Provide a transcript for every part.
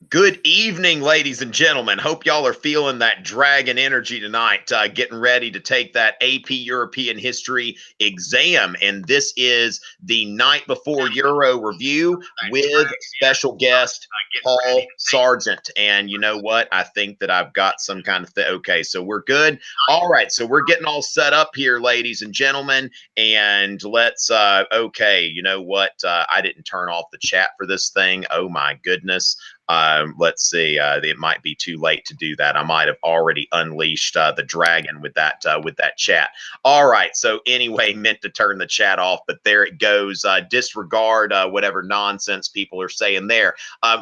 Good evening, ladies and gentlemen. Hope y'all are feeling that dragon energy tonight, getting ready to take that AP European History exam. And this is the night before Euro review with special guest Paul Sargent. And you know what? I think that I've got some kind of thing. Okay, so we're good. All right, so we're getting all set up here, ladies and gentlemen. And let's, okay, you know what? I didn't turn off the chat for this thing. Oh my goodness. Let's see. It might be too late to do that. I might have already unleashed the dragon with that chat. All right. So anyway, meant to turn the chat off, but there it goes. Disregard whatever nonsense people are saying there.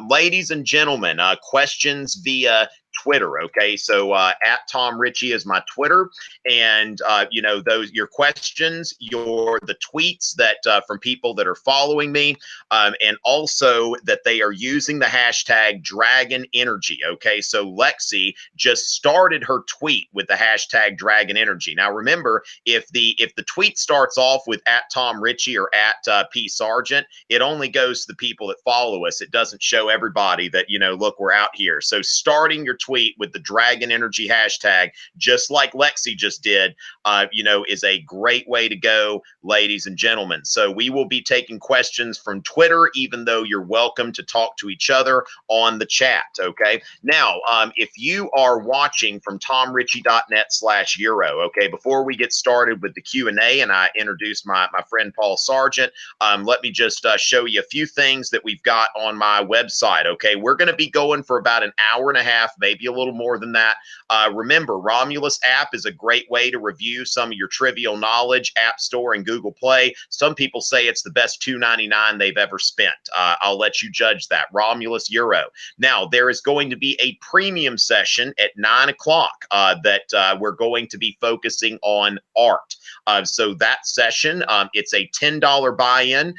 Ladies and gentlemen, questions via Twitter. Okay, so at Tom Richey is my Twitter, and you know, those your questions, the tweets that from people that are following me, and also that they are using the hashtag Dragon Energy. Okay, so Lexi just started her tweet with the hashtag Dragon Energy. Now remember, if the tweet starts off with at Tom Richey or at P Sargent, it only goes to the people that follow us. It doesn't show everybody that, you know, look, we're out here. So starting your tweet with the Dragon Energy hashtag, just like Lexi just did, you know, is a great way to go, ladies and gentlemen. So we will be taking questions from Twitter, even though you're welcome to talk to each other on the chat. Okay. Now, if you are watching from tomrichey.net/Euro, okay, before we get started with the Q&A and I introduce my friend Paul Sargent, let me just show you a few things that we've got on my website. Okay. We're going to be going for about an hour and a half, maybe a little more than that. Remember, Romulus app is a great way to review some of your trivial knowledge, App Store and Google Play. Some people say it's the best $2.99 they've ever spent. I'll let you judge that. Romulus Euro. Now, there is going to be a premium session at 9 o'clock that we're going to be focusing on art. So that session, it's a $10 buy-in.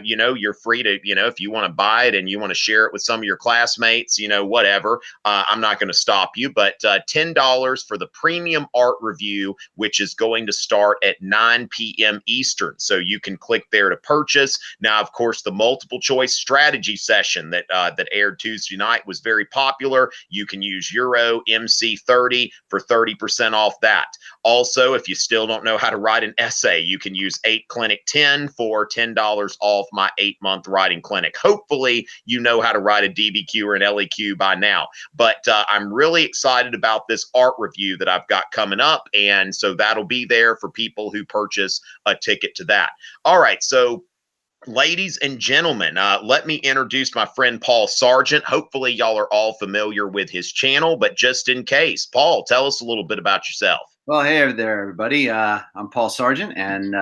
You know, you're free to, you know, if you want to buy it and you want to share it with some of your classmates, you know, whatever. I'm not going to stop you, but $10 for the premium art review, which is going to start at 9 p.m. Eastern. So you can click there to purchase. Now, of course, the multiple choice strategy session that aired Tuesday night was very popular. You can use Euro MC30 for 30% off that. Also, if you still don't know how to write an essay, you can use 8 Clinic 10 for $10 off my 8-month writing clinic. Hopefully, you know how to write a DBQ or an LEQ by now. But I'm really excited about this art review that I've got coming up. And so that'll be there for people who purchase a ticket to that. All right. So ladies and gentlemen, let me introduce my friend Paul Sargent. Hopefully y'all are all familiar with his channel, but just in case, Paul, tell us a little bit about yourself. Well, hey there, everybody. I'm Paul Sargent, and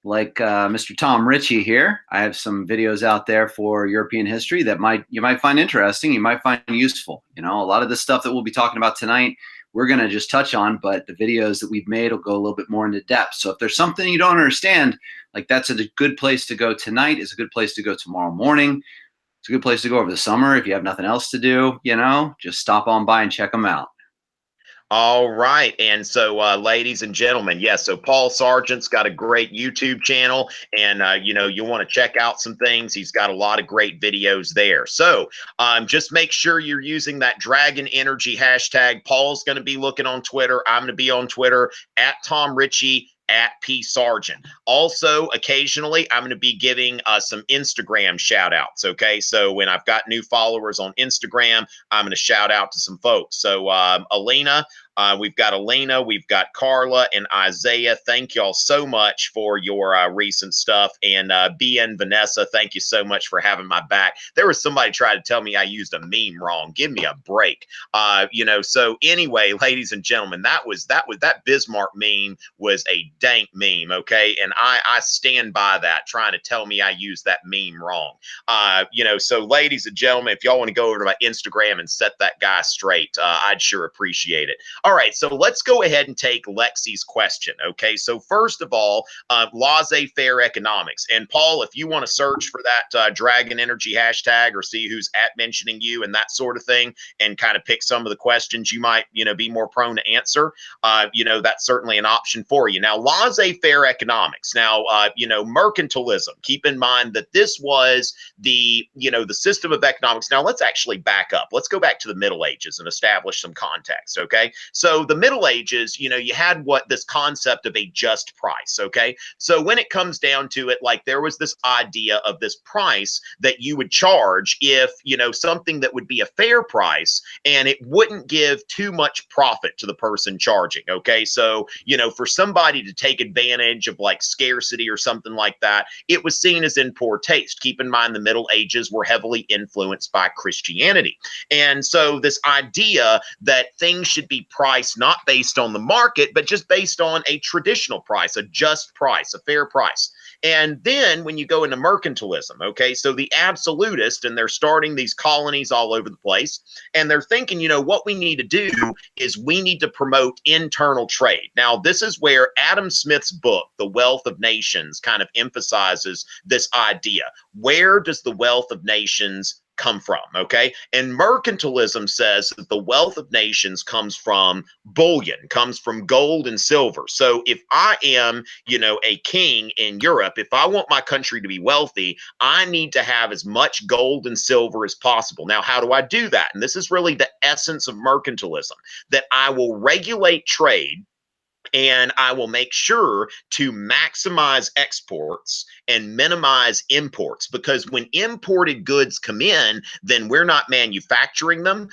like Mr. Tom Richey here, I have some videos out there for European history that you might find interesting, you might find useful. You know, a lot of the stuff that we'll be talking about tonight, we're going to just touch on, but the videos that we've made will go a little bit more into depth. So if there's something you don't understand, like that's a good place to go tonight. It's a good place to go tomorrow morning. It's a good place to go over the summer if you have nothing else to do. You know, just stop on by and check them out. All right. And so, ladies and gentlemen, yes, so Paul Sargent's got a great YouTube channel, and, you know, you want to check out some things. He's got a lot of great videos there. So just make sure you're using that Dragon Energy hashtag. Paul's going to be looking on Twitter. I'm going to be on Twitter at Tom Richey, at P Sargent. Also, occasionally, I'm going to be giving some Instagram shout outs. Okay. So when I've got new followers on Instagram, I'm going to shout out to some folks. So Alina, we've got Elena, we've got Carla and Isaiah. Thank y'all so much for your recent stuff. And BN Vanessa, thank you so much for having my back. There was somebody trying to tell me I used a meme wrong. Give me a break. You know, so anyway, ladies and gentlemen, that Bismarck meme was a dank meme. Okay. And I stand by that, trying to tell me I used that meme wrong. You know, so ladies and gentlemen, if y'all want to go over to my Instagram and set that guy straight, I'd sure appreciate it. All right, so let's go ahead and take Lexi's question. Okay, so first of all, laissez-faire economics. And Paul, if you want to search for that Dragon Energy hashtag or see who's at mentioning you and that sort of thing, and kind of pick some of the questions you might, be more prone to answer, that's certainly an option for you. Now, laissez-faire economics. Now, mercantilism. Keep in mind that this was the system of economics. Now, let's actually back up. Let's go back to the Middle Ages and establish some context. Okay, so the Middle Ages, you had this concept of a just price. Okay, so when it comes down to it, like there was this idea of this price that you would charge if something that would be a fair price and it wouldn't give too much profit to the person charging. Okay, so for somebody to take advantage of like scarcity or something like that, it was seen as in poor taste. Keep in mind the Middle Ages were heavily influenced by Christianity, and so this idea that things should be priced not based on the market, but just based on a traditional price, a just price, a fair price. And then when you go into mercantilism, okay, so the absolutist, and they're starting these colonies all over the place, and they're thinking, what we need to do is we need to promote internal trade. Now, this is where Adam Smith's book, The Wealth of Nations, kind of emphasizes this idea. Where does the wealth of nations come from? Okay, and mercantilism says that the wealth of nations comes from bullion, comes from gold and silver. So if I am a king in Europe, if I want my country to be wealthy, I need to have as much gold and silver as possible. Now, how do I do that? And this is really the essence of mercantilism, that I will regulate trade and I will make sure to maximize exports and minimize imports, because when imported goods come in, then we're not manufacturing them.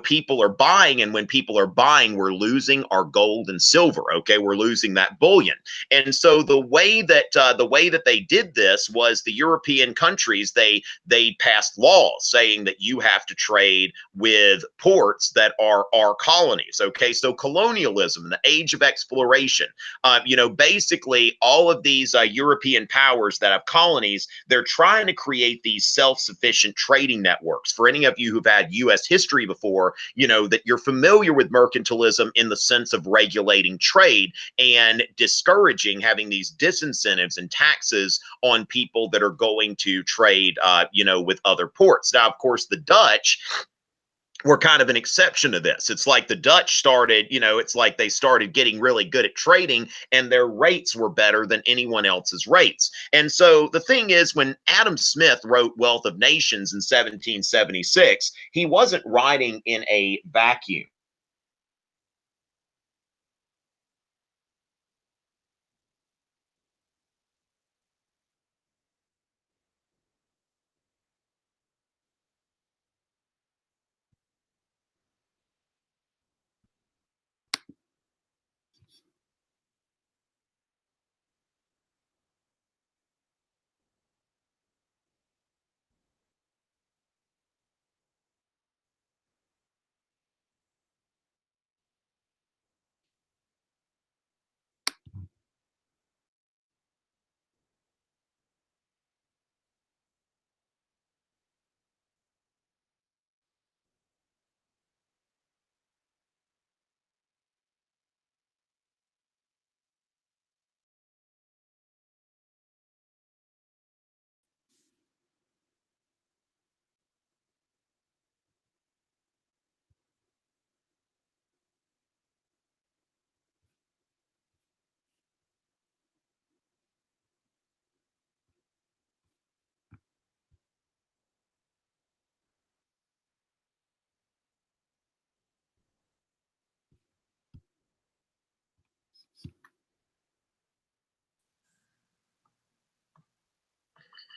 People are buying, and when people are buying, we're losing our gold and silver. Okay, we're losing that bullion. And so the way that they did this was the European countries, they passed laws saying that you have to trade with ports that are our colonies. Okay, so colonialism in the age of exploration, basically all of these European powers that have colonies, they're trying to create these self-sufficient trading networks. For any of you who've had U.S. history before, that you're familiar with mercantilism in the sense of regulating trade and discouraging, having these disincentives and taxes on people that are going to trade, with other ports. Now, of course, the Dutch were kind of an exception to this. It's like the Dutch started, it's like they started getting really good at trading, and their rates were better than anyone else's rates. And so the thing is, when Adam Smith wrote Wealth of Nations in 1776, he wasn't writing in a vacuum.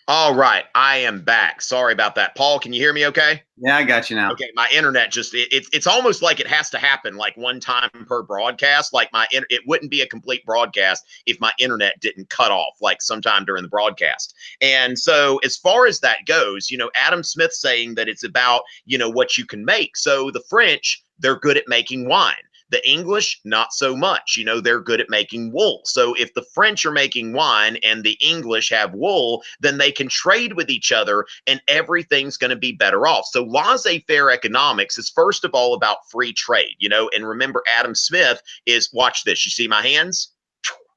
All right, I am back. Sorry about that. Paul, can you hear me okay? Yeah, I got you now. Okay, my internet just it's almost like it has to happen like one time per broadcast. Like it wouldn't be a complete broadcast if my internet didn't cut off like sometime during the broadcast. And so as far as that goes, Adam Smith saying that it's about, what you can make. So the French, they're good at making wine. The English, not so much. You know, they're good at making wool. So if the French are making wine and the English have wool, then they can trade with each other and everything's going to be better off. So laissez-faire economics is first of all about free trade, you know, and remember Adam Smith is, watch this, you see my hands?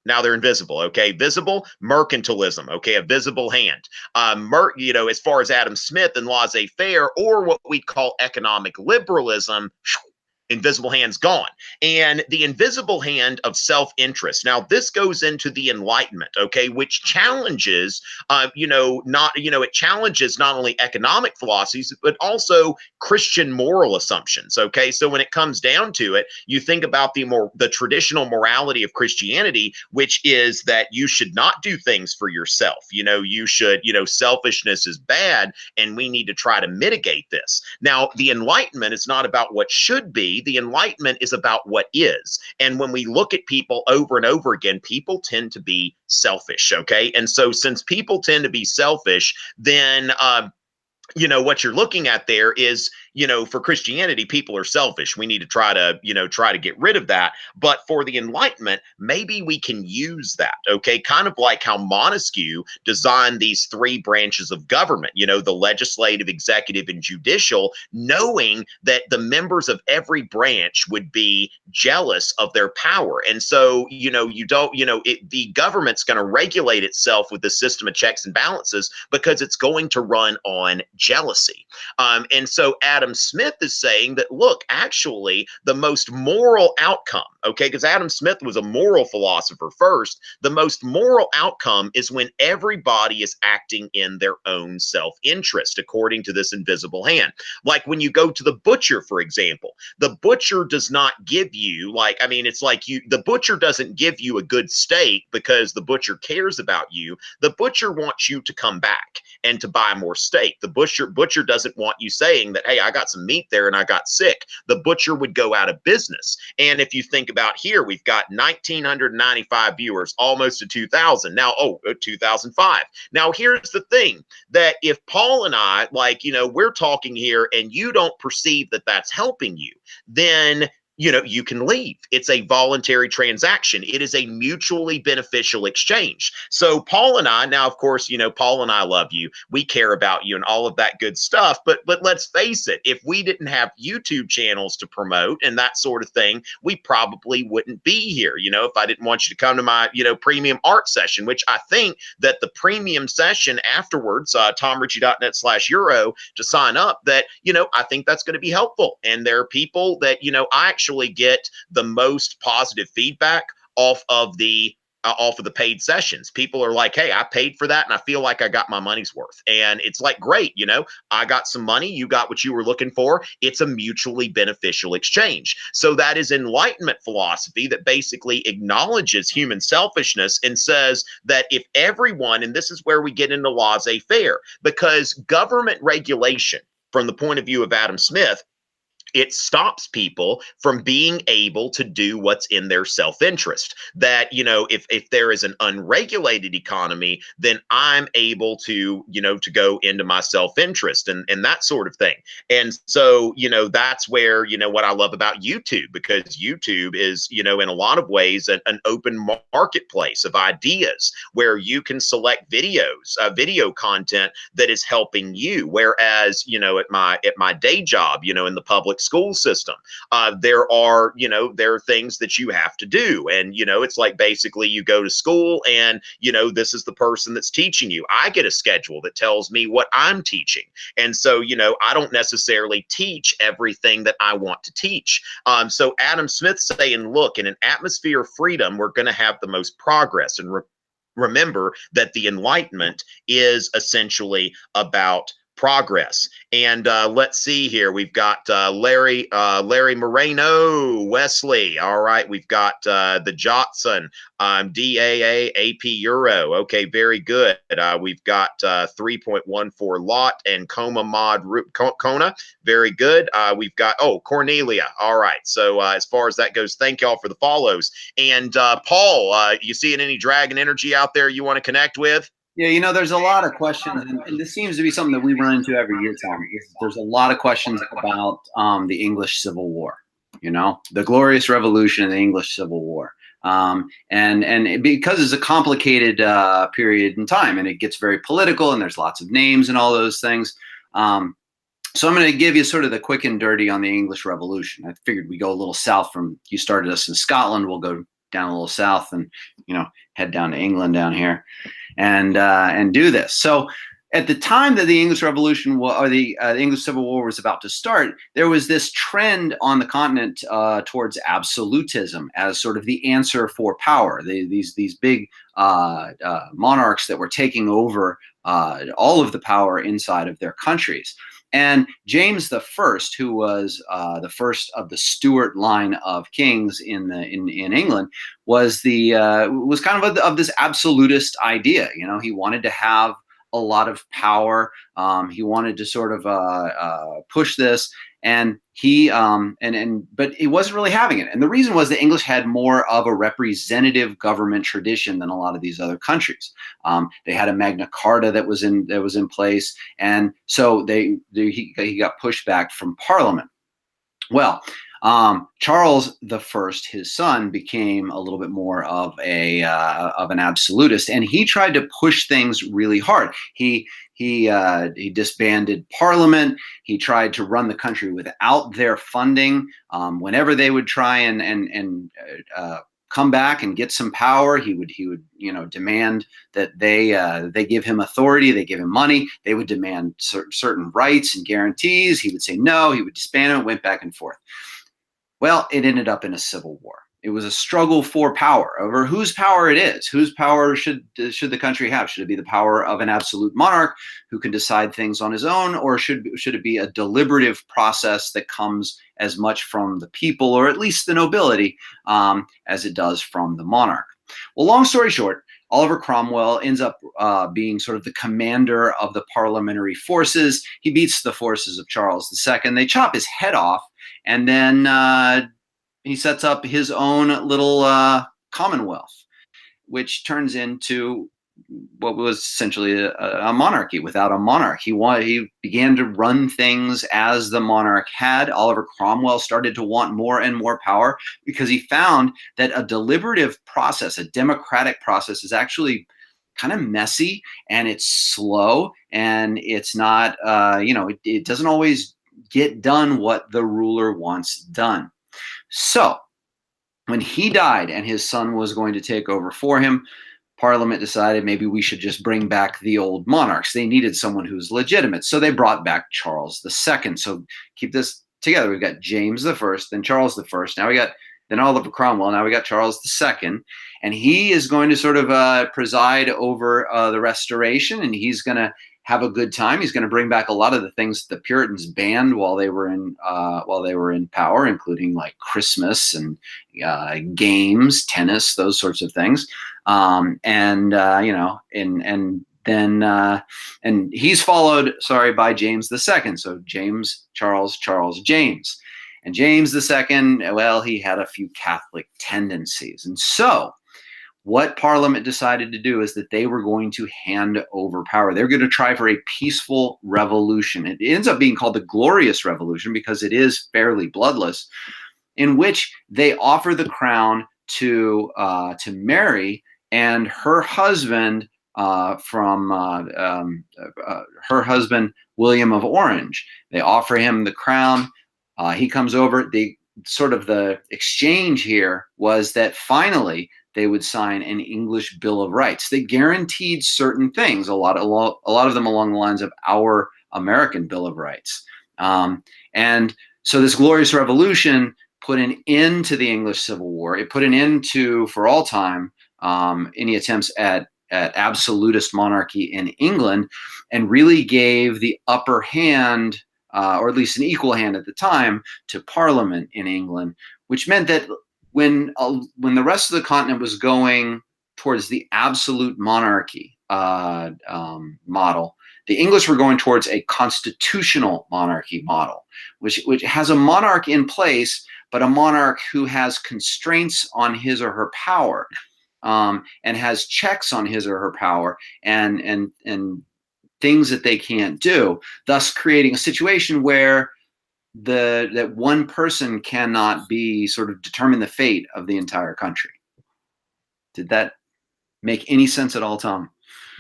Now they're invisible, okay? Visible, mercantilism, okay? A visible hand. You know, as far as Adam Smith and laissez-faire, or what we call economic liberalism, invisible hand's gone. And the invisible hand of self-interest. Now, this goes into the Enlightenment, okay, which challenges, it challenges not only economic philosophies, but also Christian moral assumptions, okay? So when it comes down to it, you think about the traditional morality of Christianity, which is that you should not do things for yourself. You know, you should, selfishness is bad, and we need to try to mitigate this. Now, the Enlightenment is not about what should be. The Enlightenment is about what is. And when we look at people over and over again, people tend to be selfish, okay? And so since people tend to be selfish, then what you're looking at there is, for Christianity, people are selfish. We need to try to get rid of that. But for the Enlightenment, maybe we can use that, okay? Kind of like how Montesquieu designed these three branches of government, the legislative, executive, and judicial, knowing that the members of every branch would be jealous of their power. And so, the government's going to regulate itself with the system of checks and balances because it's going to run on jealousy. And so Adam Smith is saying that, look, actually, the most moral outcome, okay, because Adam Smith was a moral philosopher first, the most moral outcome is when everybody is acting in their own self-interest, according to this invisible hand. Like when you go to the butcher, for example, the butcher does not give you, the butcher doesn't give you a good steak because the butcher cares about you. The butcher wants you to come back and to buy more steak. The butcher doesn't want you saying that, hey, I got some meat there and I got sick. The butcher would go out of business. And if you think about here, we've got 1,995 viewers, almost to 2,000. Now, 2005. Now, here's the thing, that if Paul and I, we're talking here and you don't perceive that that's helping you, then you can leave. It's a voluntary transaction. It is a mutually beneficial exchange. So Paul and I, now, of course, Paul and I love you. We care about you and all of that good stuff. But let's face it, if we didn't have YouTube channels to promote and that sort of thing, we probably wouldn't be here. If I didn't want you to come to my, premium art session, which I think that the premium session afterwards, tomrichey.net/euro to sign up, that, I think that's going to be helpful. And there are people that, I actually get the most positive feedback off of the paid sessions. People are like, hey, I paid for that and I feel like I got my money's worth. And it's like, great, I got some money, you got what you were looking for. It's a mutually beneficial exchange. So that is Enlightenment philosophy that basically acknowledges human selfishness and says that if everyone, and this is where we get into laissez-faire, because government regulation, from the point of view of Adam Smith, it stops people from being able to do what's in their self-interest. That, if there is an unregulated economy, then I'm able to, to go into my self-interest and that sort of thing. And so, that's where, what I love about YouTube, because YouTube is, in a lot of ways, an open marketplace of ideas where you can select video content that is helping you. Whereas, at my day job, in the public school system, there are things that you have to do, and it's like basically you go to school and this is the person that's teaching you. I get a schedule that tells me what I'm teaching, and so I don't necessarily teach everything that I want to teach. So Adam Smith's saying, look, in an atmosphere of freedom, we're going to have the most progress. And remember that the Enlightenment is essentially about progress. And let's see here. We've got Larry Moreno, Wesley. All right. We've got the Jotson, DAA, AP Euro. Okay, very good. We've got 3.14 Lot and Coma Mod Kona. Very good. We've got, Cornelia. All right. So as far as that goes, thank y'all for the follows. And Paul, you seeing any dragon energy out there you want to connect with? Yeah, there's a lot of questions, and this seems to be something that we run into every year, Tom. There's a lot of questions about the English Civil War. you know, the Glorious Revolution and the English Civil War. And because it's a complicated period in time, and it gets very political, and there's lots of names and all those things. So I'm going to give you sort of the quick and dirty on the English Revolution. I figured we go a little south from, you started us in Scotland, we'll go down a little south and, you know, head down to England down here and do this. So at the time that the English Revolution or the English Civil War was about to start, there was this trend on the continent towards absolutism as sort of the answer for power. These big monarchs that were taking over all of the power inside of their countries. And James I, who was the first of the Stuart line of kings in England, was kind of this absolutist idea. You know, he wanted to have a lot of power. He wanted to sort of push this, and but he wasn't really having it. And the reason was the English had more of a representative government tradition than a lot of these other countries. They had a Magna Carta that was in place, and so he got pushed back from Parliament. Well, Charles I, his son, became a little bit more of an absolutist, and he tried to push things really hard. He disbanded Parliament. He tried to run the country without their funding. Whenever they would try and come back and get some power, he would demand that they give him authority, they give him money. They would demand certain rights and guarantees. He would say no. He would disband it. Went back and forth. Well, it ended up in a civil war. It was a struggle for power over whose power it is. Whose power should the country have? Should it be the power of an absolute monarch who can decide things on his own, or should it be a deliberative process that comes as much from the people, or at least the nobility, as it does from the monarch? Well, long story short, Oliver Cromwell ends up being sort of the commander of the parliamentary forces. He beats the forces of Charles II. They chop his head off, and then he sets up his own little commonwealth, which turns into what was essentially a monarchy without a monarch. He began to run things as the monarch had. Oliver Cromwell started to want more and more power because he found that a deliberative process, a democratic process, is actually kind of messy, and it's slow, and it's not, it doesn't always get done what the ruler wants done. So when he died and his son was going to take over for him, Parliament decided maybe we should just bring back the old monarchs. They needed someone who's legitimate. So they brought back Charles II. So keep this together. We've got James I, then Charles I. Now we got then Oliver Cromwell. Now we got Charles II. And he is going to sort of preside over the restoration, and he's going to have a good time. He's going to bring back a lot of the things the Puritans banned while they were in power, including like Christmas and games, tennis, those sorts of things. And he's followed, by James II. So James, Charles, James. And James II, well, he had a few Catholic tendencies. And so what Parliament decided to do is that they were going to hand over power. They're going to try for a peaceful revolution. It ends up being called the Glorious Revolution because it is fairly bloodless, in which they offer the crown to Mary and her husband her husband William of Orange. They offer him the crown. He comes over. The exchange here was that finally they would sign an English Bill of Rights. They guaranteed certain things, a lot of them along the lines of our American Bill of Rights. And so this Glorious Revolution put an end to the English Civil War. It put an end to, for all time, any attempts at absolutist monarchy in England, and really gave the upper hand, or at least an equal hand at the time, to Parliament in England, which meant that when the rest of the continent was going towards the absolute monarchy model, the English were going towards a constitutional monarchy model, which has a monarch in place, but a monarch who has constraints on his or her power, and has checks on his or her power, and things that they can't do, thus creating a situation where that one person cannot be sort of determine the fate of the entire country. Did that make any sense at all, Tom?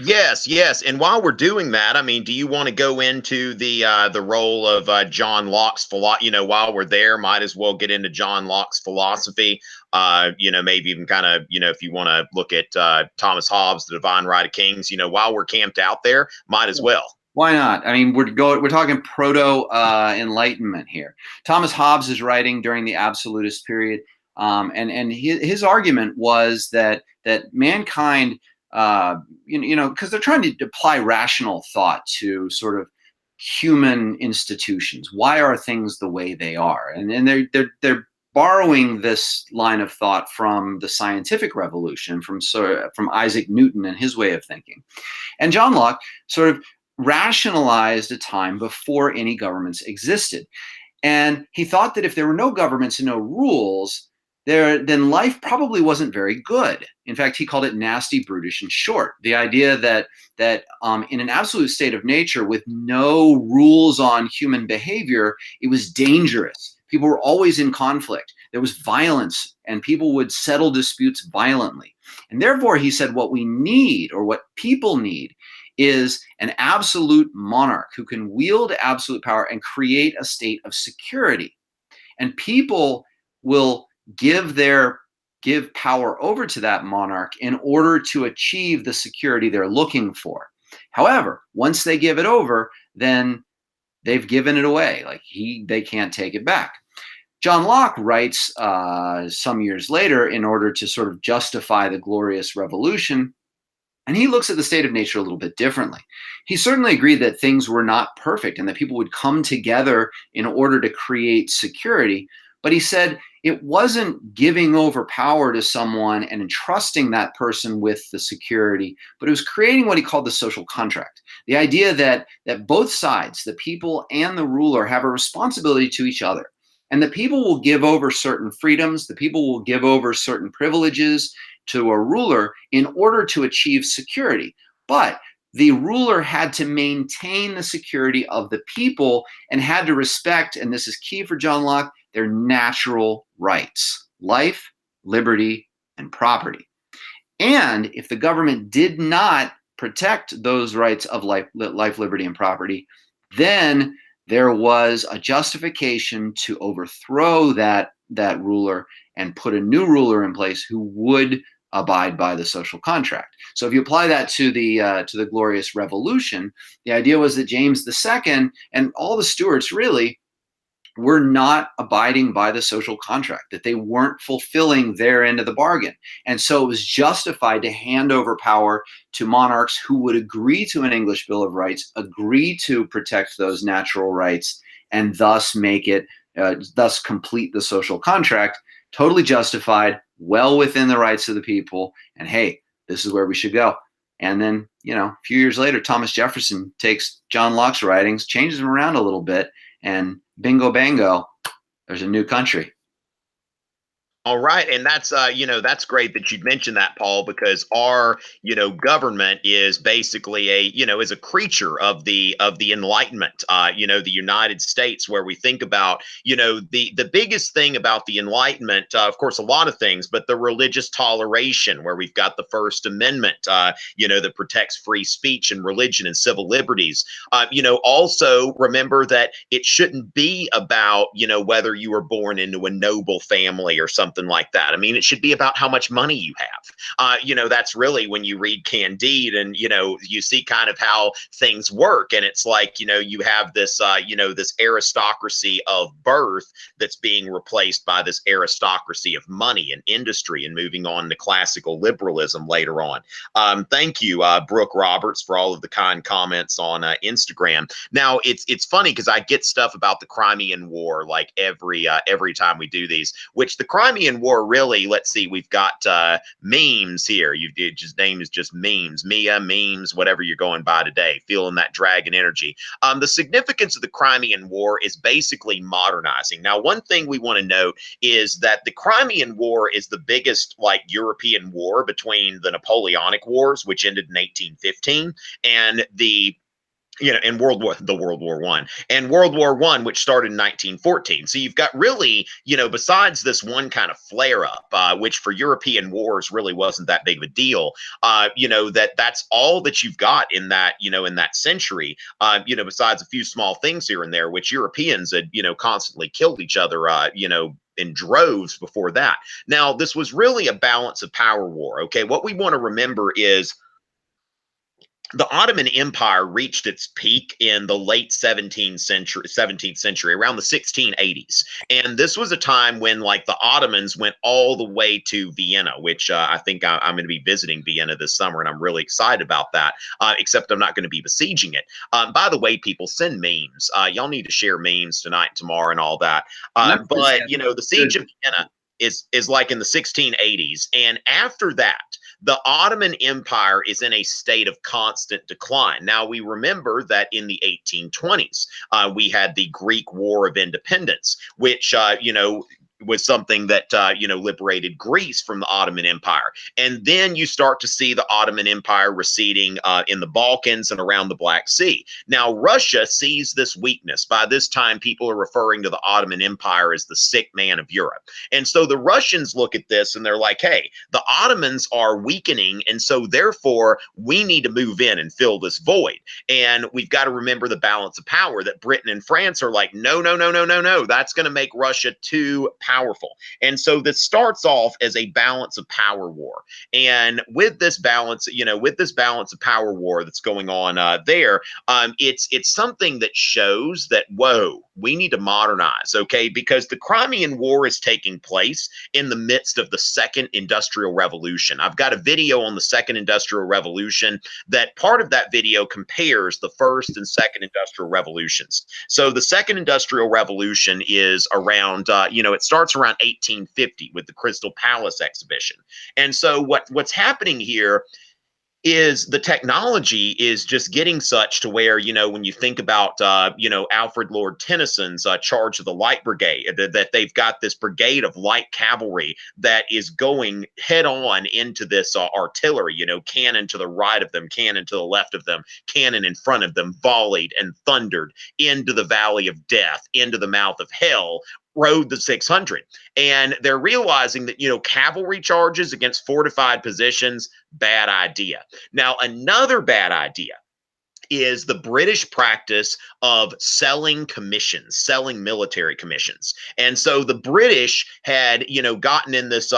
Yes, yes. And while we're doing that, I mean, do you want to go into the role of John Locke's philosophy? You know, while we're there, might as well get into John Locke's philosophy. You know, maybe even kind of, you know, if you want to look at Thomas Hobbes, The Divine Right of Kings, you know, while we're camped out there, might as well. Why not? I mean, we're talking proto Enlightenment here. Thomas Hobbes is writing during the absolutist period, and his argument was that mankind, you know, because they're trying to apply rational thought to sort of human institutions. Why are things the way they are? And they're borrowing this line of thought from the scientific revolution, from Isaac Newton and his way of thinking. And John Locke sort of rationalized a time before any governments existed. And he thought that if there were no governments and no rules, then life probably wasn't very good. In fact, he called it nasty, brutish, and short. The idea that in an absolute state of nature with no rules on human behavior, it was dangerous. People were always in conflict. There was violence, and people would settle disputes violently. And therefore, he said, what we need, or what people need, is an absolute monarch who can wield absolute power and create a state of security. And people will give power over to that monarch in order to achieve the security they're looking for. However, once they give it over, then they've given it away. Like they can't take it back. John Locke writes some years later, in order to sort of justify the Glorious Revolution, and he looks at the state of nature a little bit differently. He certainly agreed that things were not perfect and that people would come together in order to create security. But he said it wasn't giving over power to someone and entrusting that person with the security, but it was creating what he called the social contract. The idea that both sides, the people and the ruler, have a responsibility to each other. And the people will give over certain freedoms, the people will give over certain privileges to a ruler in order to achieve security. But the ruler had to maintain the security of the people and had to respect, and this is key for John Locke, their natural rights: life, liberty, and property. And if the government did not protect those rights of life, liberty, and property, then there was a justification to overthrow that ruler and put a new ruler in place who would abide by the social contract. So if you apply that to the Glorious Revolution, the idea was that James II and all the Stuarts really were not abiding by the social contract, that they weren't fulfilling their end of the bargain. And so it was justified to hand over power to monarchs who would agree to an English Bill of Rights, agree to protect those natural rights, and thus thus complete the social contract. Totally justified, well within the rights of the people. And hey, this is where we should go. And then, you know, a few years later, Thomas Jefferson takes John Locke's writings, changes them around a little bit, and bingo bango, there's a new country. All right, and that's you know, that's great that you'd mentioned that, Paul, because our, you know, government is basically is a creature of the Enlightenment. You know, the United States, where we think about, you know, the biggest thing about the Enlightenment, of course, a lot of things, but the religious toleration, where we've got the First Amendment, you know, that protects free speech and religion and civil liberties. You know, also remember that it shouldn't be about, you know, whether you were born into a noble family or something like that. I mean, it should be about how much money you have. You know, that's really when you read Candide, and, you know, you see kind of how things work. And it's like, you know, you have this, you know, this aristocracy of birth that's being replaced by this aristocracy of money and industry, and moving on to classical liberalism later on. Thank you, Brooke Roberts, for all of the kind comments on Instagram. Now, it's funny because I get stuff about the Crimean War like every time we do these, which the Crimean War really, let's see, we've got memes here. His name is just memes, Mia, memes, whatever you're going by today, feeling that dragon energy. The significance of the Crimean War is basically modernizing. Now, one thing we want to note is that the Crimean War is the biggest, like, European war between the Napoleonic Wars, which ended in 1815, and the in World War One and World War One, which started in 1914. So you've got really, besides this one kind of flare up, which for European wars really wasn't that big of a deal. That's all that you've got in that, in that century. Besides a few small things here and there, which Europeans had, constantly killed each other, in droves before that. Now, this was really a balance of power war. Okay, what we want to remember is the Ottoman Empire reached its peak in the late 17th century, around the 1680s. And this was a time when, like, the Ottomans went all the way to Vienna, which I think I'm going to be visiting Vienna this summer, and I'm really excited about that, except I'm not going to be besieging it. By the way, people, send memes. Y'all need to share memes tonight, tomorrow, and all that. But, the siege of Vienna is like in the 1680s. And after that, the Ottoman Empire is in a state of constant decline. Now, we remember that in the 1820s, we had the Greek War of Independence, which, was something that, liberated Greece from the Ottoman Empire. And then you start to see the Ottoman Empire receding in the Balkans and around the Black Sea. Now, Russia sees this weakness. By this time, people are referring to the Ottoman Empire as the sick man of Europe. And so the Russians look at this and they're like, hey, the Ottomans are weakening. And so therefore, we need to move in and fill this void. And we've got to remember the balance of power, that Britain and France are like, no, no, no, no, no, no. That's going to make Russia too powerful. And so this starts off as a balance of power war. And with this balance, of power war that's going on there, it's something that shows that, whoa, we need to modernize, okay? Because the Crimean War is taking place in the midst of the Second Industrial Revolution. I've got a video on the Second Industrial Revolution that part of that video compares the First and Second Industrial Revolutions. So the Second Industrial Revolution is around, it starts around 1850 with the Crystal Palace exhibition. And so what's happening here is the technology is just getting such to where, when you think about, Alfred Lord Tennyson's Charge of the Light Brigade, that they've got this brigade of light cavalry that is going head on into this artillery, cannon to the right of them, cannon to the left of them, cannon in front of them, volleyed and thundered into the valley of death, into the mouth of hell, rode the 600. And they're realizing that, cavalry charges against fortified positions, bad idea. Now, another bad idea is the British practice of selling commissions, selling military commissions. And so the British had, gotten in this,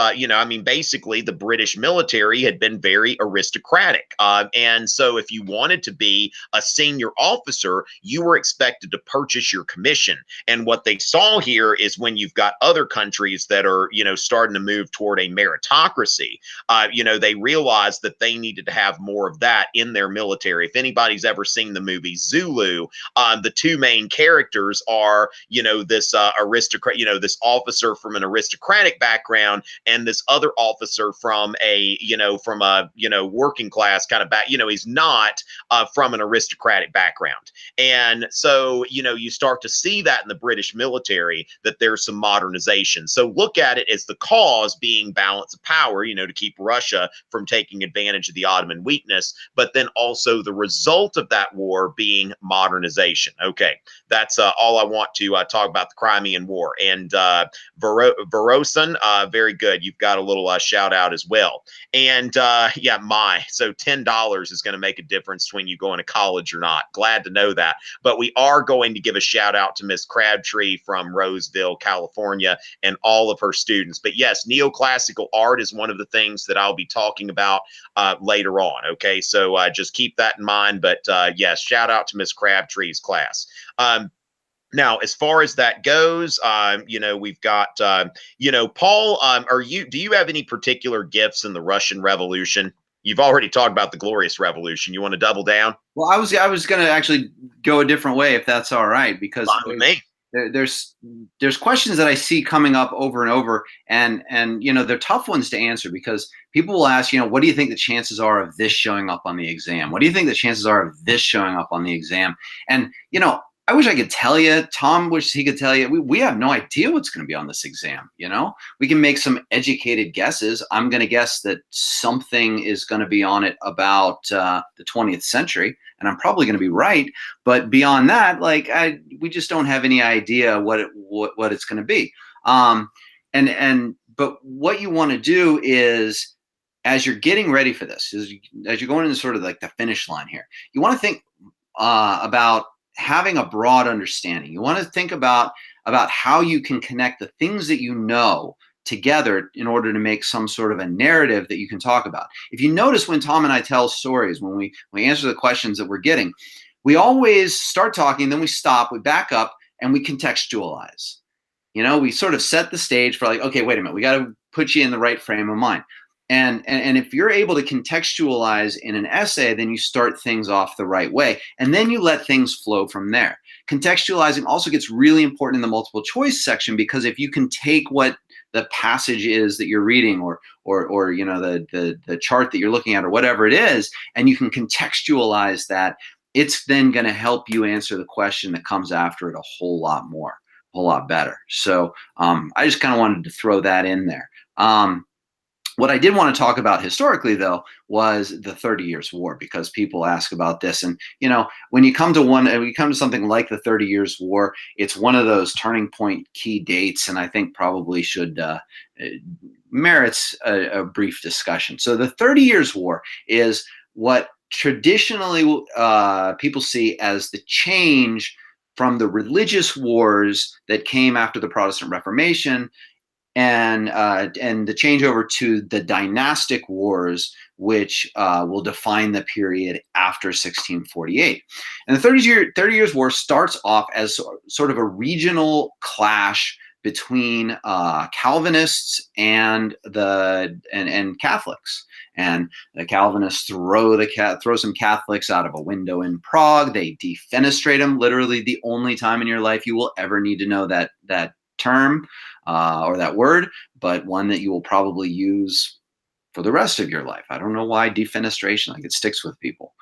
basically the British military had been very aristocratic. And so if you wanted to be a senior officer, you were expected to purchase your commission. And what they saw here is when you've got other countries that are, starting to move toward a meritocracy, they realized that they needed to have more of that in their military. If anybody's ever seen the movie Zulu, the two main characters are, this aristocrat, this officer from an aristocratic background, and this other officer from a, working class kind of back. He's not from an aristocratic background. And so, you start to see that in the British military, that there's some modernization. So look at it as the cause being balance of power, to keep Russia from taking advantage of the Ottoman weakness, but then also the result of that war being modernization. Okay, that's all I want to talk about the Crimean War. And Verosan, very good. You've got a little shout out as well. And so $10 is going to make a difference between you going to college or not. Glad to know that. But we are going to give a shout out to Miss Crabtree from Roseville, California, and all of her students. But yes, neoclassical art is one of the things that I'll be talking about later on. Okay, so just keep that in mind. But yes, shout out to Miss Crabtree's class. Now, as far as that goes, we've got, Paul, do you have any particular gifts in the Russian Revolution? You've already talked about the Glorious Revolution. You want to double down? Well, I was going to actually go a different way, if that's all right, because there's questions that I see coming up over and over, and they're tough ones to answer, because people will ask, what do you think the chances are of this showing up on the exam? What do you think the chances are of this showing up on the exam? And I wish I could tell you. Tom wishes he could tell you. We have no idea what's going to be on this exam. You know, we can make some educated guesses. I'm going to guess that something is going to be on it about the 20th century, and I'm probably going to be right. But beyond that, like we just don't have any idea what it's going to be. But what you want to do is, as you're getting ready for this, as you're going into sort of like the finish line here, you want to think about having a broad understanding. You want to think about how you can connect the things that you know together in order to make some sort of a narrative that you can talk about. If you notice, when Tom and I tell stories, when we answer the questions that we're getting, we always start talking, then we stop, we back up, and we contextualize. You know, we sort of set the stage for like, okay, wait a minute, we got to put you in the right frame of mind. And if you're able to contextualize in an essay, then you start things off the right way, and then you let things flow from there. Contextualizing also gets really important in the multiple choice section, because if you can take what the passage is that you're reading, or you know, the chart that you're looking at, or whatever it is, and you can contextualize that, it's then going to help you answer the question that comes after it a whole lot more, a whole lot better. So I just kind of wanted to throw that in there. What I did want to talk about historically, though, was the 30 Years' War, because people ask about this. And, you know, when you come to something like the 30 Years' War, it's one of those turning point key dates, and I think probably should merits a brief discussion. So the 30 Years' War is what traditionally people see as the change from the religious wars that came after the Protestant Reformation, and the changeover to the dynastic wars, which will define the period after 1648. And the 30 Years' War starts off as sort of a regional clash between Calvinists and Catholics. And the Calvinists throw some Catholics out of a window in Prague. They defenestrate them. Literally, the only time in your life you will ever need to know that term or that word, but one that you will probably use for the rest of your life. I don't know why defenestration, like, it sticks with people.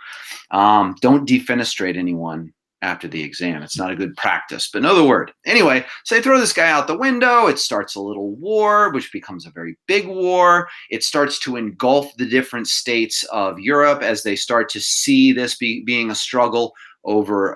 Don't defenestrate anyone after the exam. It's not a good practice, but know the word. Anyway, so they throw this guy out the window. It starts a little war, which becomes a very big war. It starts to engulf the different states of Europe as they start to see this being a struggle over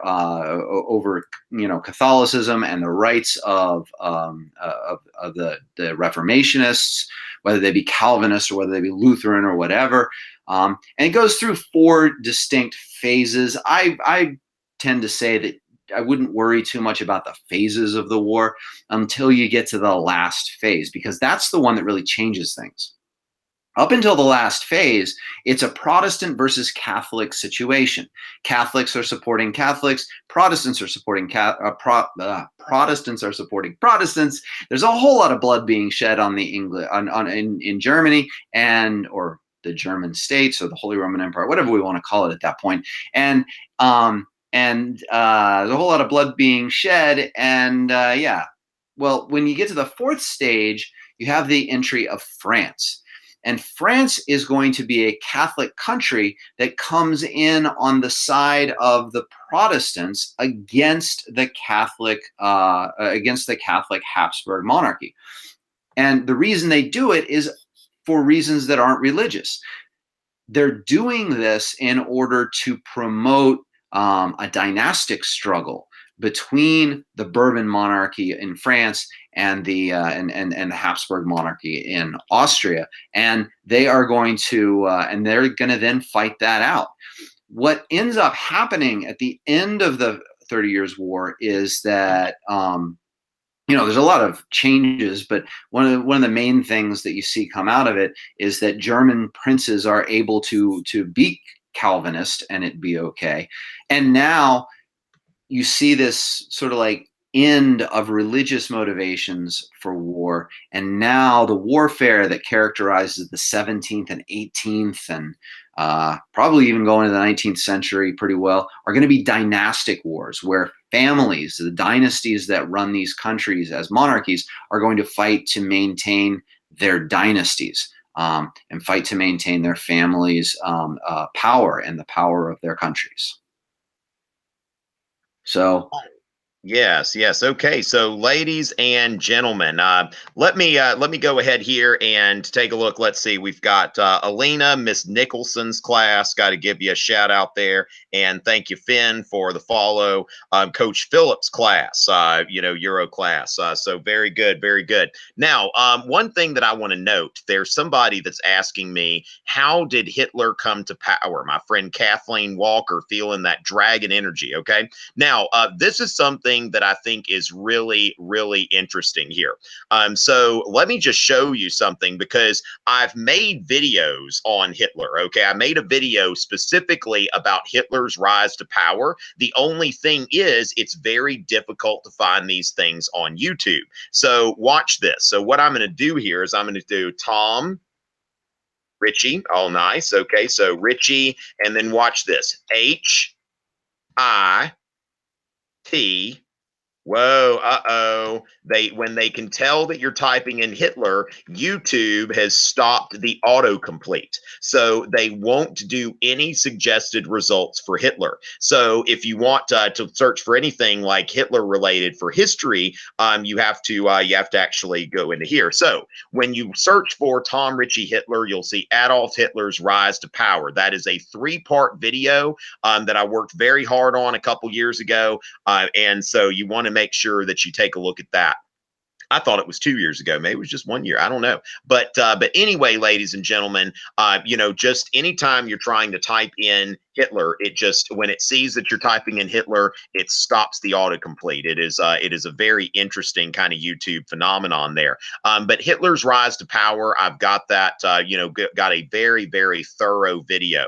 you know, Catholicism and the rights of the Reformationists, whether they be Calvinist or whether they be Lutheran or whatever. And it goes through 4 distinct phases. I tend to say that I wouldn't worry too much about the phases of the war until you get to the last phase, because that's the one that really changes things. Up until the last phase, it's a Protestant versus Catholic situation. Catholics are supporting Catholics. Protestants are supporting Protestants are supporting Protestants. There's a whole lot of blood being shed on in Germany, or the German states, or the Holy Roman Empire, whatever we want to call it at that point. And there's a whole lot of blood being shed. And yeah, well, when you get to the 4th stage, you have the entry of France. And France is going to be a Catholic country that comes in on the side of the Protestants against the Catholic Habsburg monarchy. And the reason they do it is for reasons that aren't religious. They're doing this in order to promote a dynastic struggle between the Bourbon monarchy in France and the Habsburg monarchy in Austria, and they're going to then fight that out. What ends up happening at the end of the 30 Years' War is that you know, there's a lot of changes, but one of the main things that you see come out of it is that German princes are able to be Calvinist and it be okay, and now you see this sort of like end of religious motivations for war. And now the warfare that characterizes the 17th and 18th and probably even going into the 19th century pretty well are going to be dynastic wars, where families, the dynasties that run these countries as monarchies, are going to fight to maintain their dynasties and fight to maintain their families' power and the power of their countries. So Yes, yes. Okay, so ladies and gentlemen, let me go ahead here and take a look. Let's see, we've got Alina, Miss Nicholson's class. Got to give you a shout out there, and thank you, Finn, for the follow. Coach Phillips' class, Euro class. So very good, very good. Now, one thing that I want to note: there's somebody that's asking me, how did Hitler come to power? My friend Kathleen Walker, feeling that dragon energy. Okay. Now, this is something that I think is really, really interesting here. So let me just show you something because I've made videos on Hitler. Okay, I made a video specifically about Hitler's rise to power. The only thing is, it's very difficult to find these things on YouTube. So watch this. So what I'm going to do here is I'm going to do Tom Richey. All nice. Okay, so Richey, and then watch this. H-I-T. Whoa, uh-oh. When they can tell that you're typing in Hitler, YouTube has stopped the autocomplete. So they won't do any suggested results for Hitler. So if you want to search for anything like Hitler related for history, you have to actually go into here. So when you search for Tom Richey Hitler, you'll see Adolf Hitler's rise to power. That is a 3-part video that I worked very hard on a couple years ago. And so you want to make sure that you take a look at that. I thought it was 2 years ago. Maybe it was just 1 year. I don't know. But anyway, ladies and gentlemen, just anytime you're trying to type in Hitler, it just, when it sees that you're typing in Hitler, it stops the autocomplete. It is a very interesting kind of YouTube phenomenon there. But Hitler's rise to power, I've got that. Got a very, very thorough video.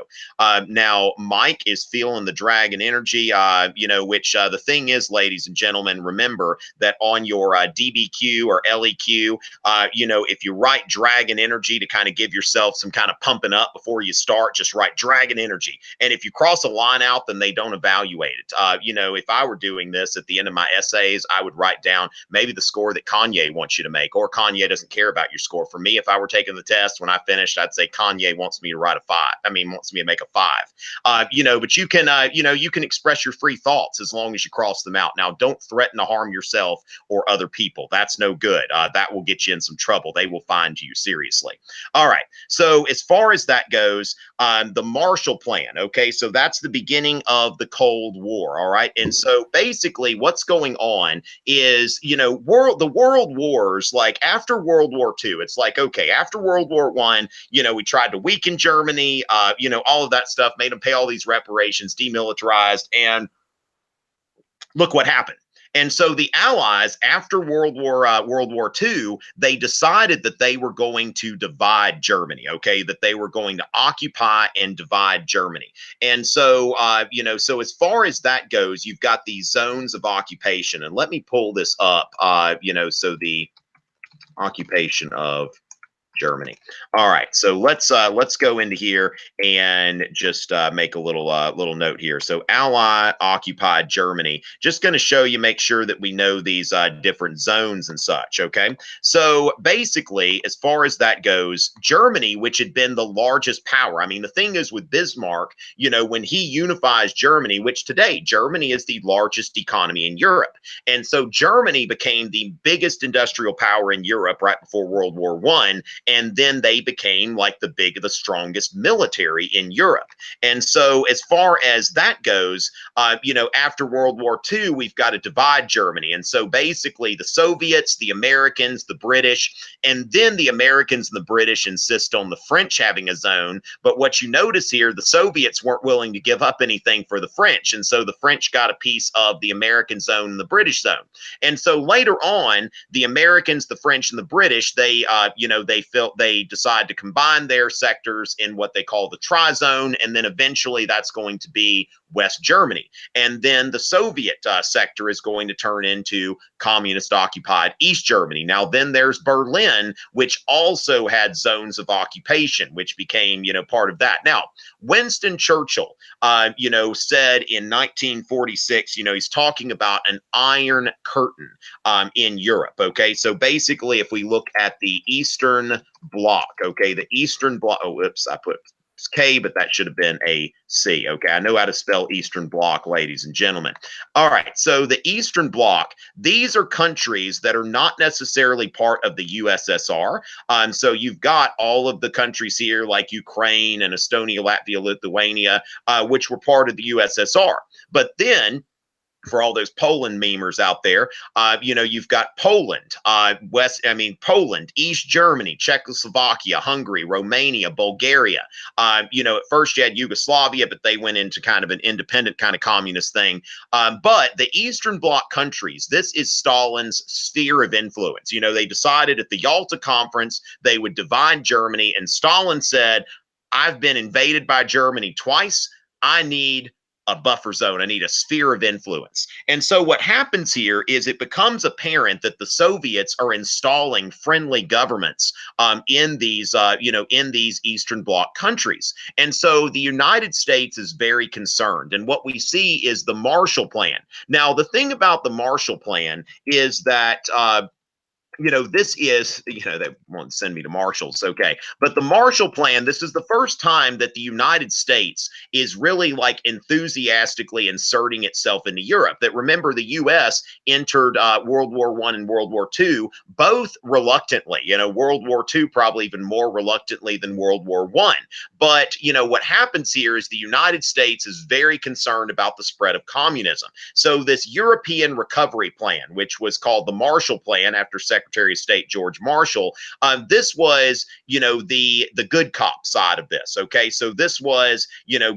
Now Mike is feeling the dragon energy. Which the thing is, ladies and gentlemen, remember that on your DBQ or LEQ, if you write dragon energy to kind of give yourself some kind of pumping up before you start, just write dragon energy. And if you cross a line out, then they don't evaluate it. If I were doing this at the end of my essays, I would write down maybe the score that Kanye wants you to make, or Kanye doesn't care about your score. For me, if I were taking the test, when I finished, I'd say Kanye wants me to write a 5. Wants me to make a 5. But you can express your free thoughts as long as you cross them out. Now, don't threaten to harm yourself or other people. That's no good. That will get you in some trouble. They will find you seriously. All right. So as far as that goes, the Marshall Plan. Okay. So that's the beginning of the Cold War. All right. And so basically what's going on is, the world wars, like after World War II, it's like, okay, after World War I, we tried to weaken Germany, all of that stuff, made them pay all these reparations, demilitarized, and look what happened. And so the Allies, after World War II, they decided that they were going to divide Germany. Okay, that they were going to occupy and divide Germany. And so, so as far as that goes, you've got these zones of occupation. And let me pull this up. So the occupation of Germany. All right, so let's go into here and just make a little note here. So Ally occupied Germany. Just going to show you, make sure that we know these different zones and such. Okay, so basically, as far as that goes, Germany, which had been the largest power. I mean, the thing is with Bismarck, when he unifies Germany, which today Germany is the largest economy in Europe, and so Germany became the biggest industrial power in Europe right before World War I. And then they became like the strongest military in Europe. And so as far as that goes, after World War II, we've got to divide Germany. And so basically the Soviets, the Americans, the British, and then the Americans and the British insist on the French having a zone. But what you notice here, the Soviets weren't willing to give up anything for the French. And so the French got a piece of the American zone and the British zone. And so later on, the Americans, the French, and the British, they decide to combine their sectors in what they call the Tri-Zone, and then eventually that's going to be West Germany. And then the Soviet sector is going to turn into communist-occupied East Germany. Now, then there's Berlin, which also had zones of occupation, which became, part of that. Now, Winston Churchill, said in 1946, he's talking about an Iron Curtain in Europe. Okay, so basically, if we look at the Eastern Bloc, okay, the Eastern Bloc. Oh, whoops, I put It's K, but that should have been a C. Okay, I know how to spell Eastern Bloc, ladies and gentlemen. All right, so the Eastern Bloc, these are countries that are not necessarily part of the USSR. So you've got all of the countries here like Ukraine and Estonia, Latvia, Lithuania, which were part of the USSR. But then for all those Poland memers out there, you've got Poland, Poland, East Germany, Czechoslovakia, Hungary, Romania, Bulgaria. At first you had Yugoslavia, but they went into kind of an independent kind of communist thing. But the Eastern Bloc countries, this is Stalin's sphere of influence. They decided at the Yalta Conference they would divide Germany, and Stalin said, I've been invaded by Germany twice. I need a buffer zone. I need a sphere of influence. And so what happens here is it becomes apparent that the Soviets are installing friendly governments in these Eastern Bloc countries. And so the United States is very concerned. And what we see is the Marshall Plan. Now, the thing about the Marshall Plan is that this is, they want to send me to Marshall's. Okay. But the Marshall Plan, this is the first time that the United States is really like enthusiastically inserting itself into Europe. That, remember, the U.S. entered World War I and World War II, both reluctantly, World War II probably even more reluctantly than World War I. But, what happens here is the United States is very concerned about the spread of communism. So this European Recovery Plan, which was called the Marshall Plan after Secretary of State George Marshall, this was, the good cop side of this. Okay, so this was,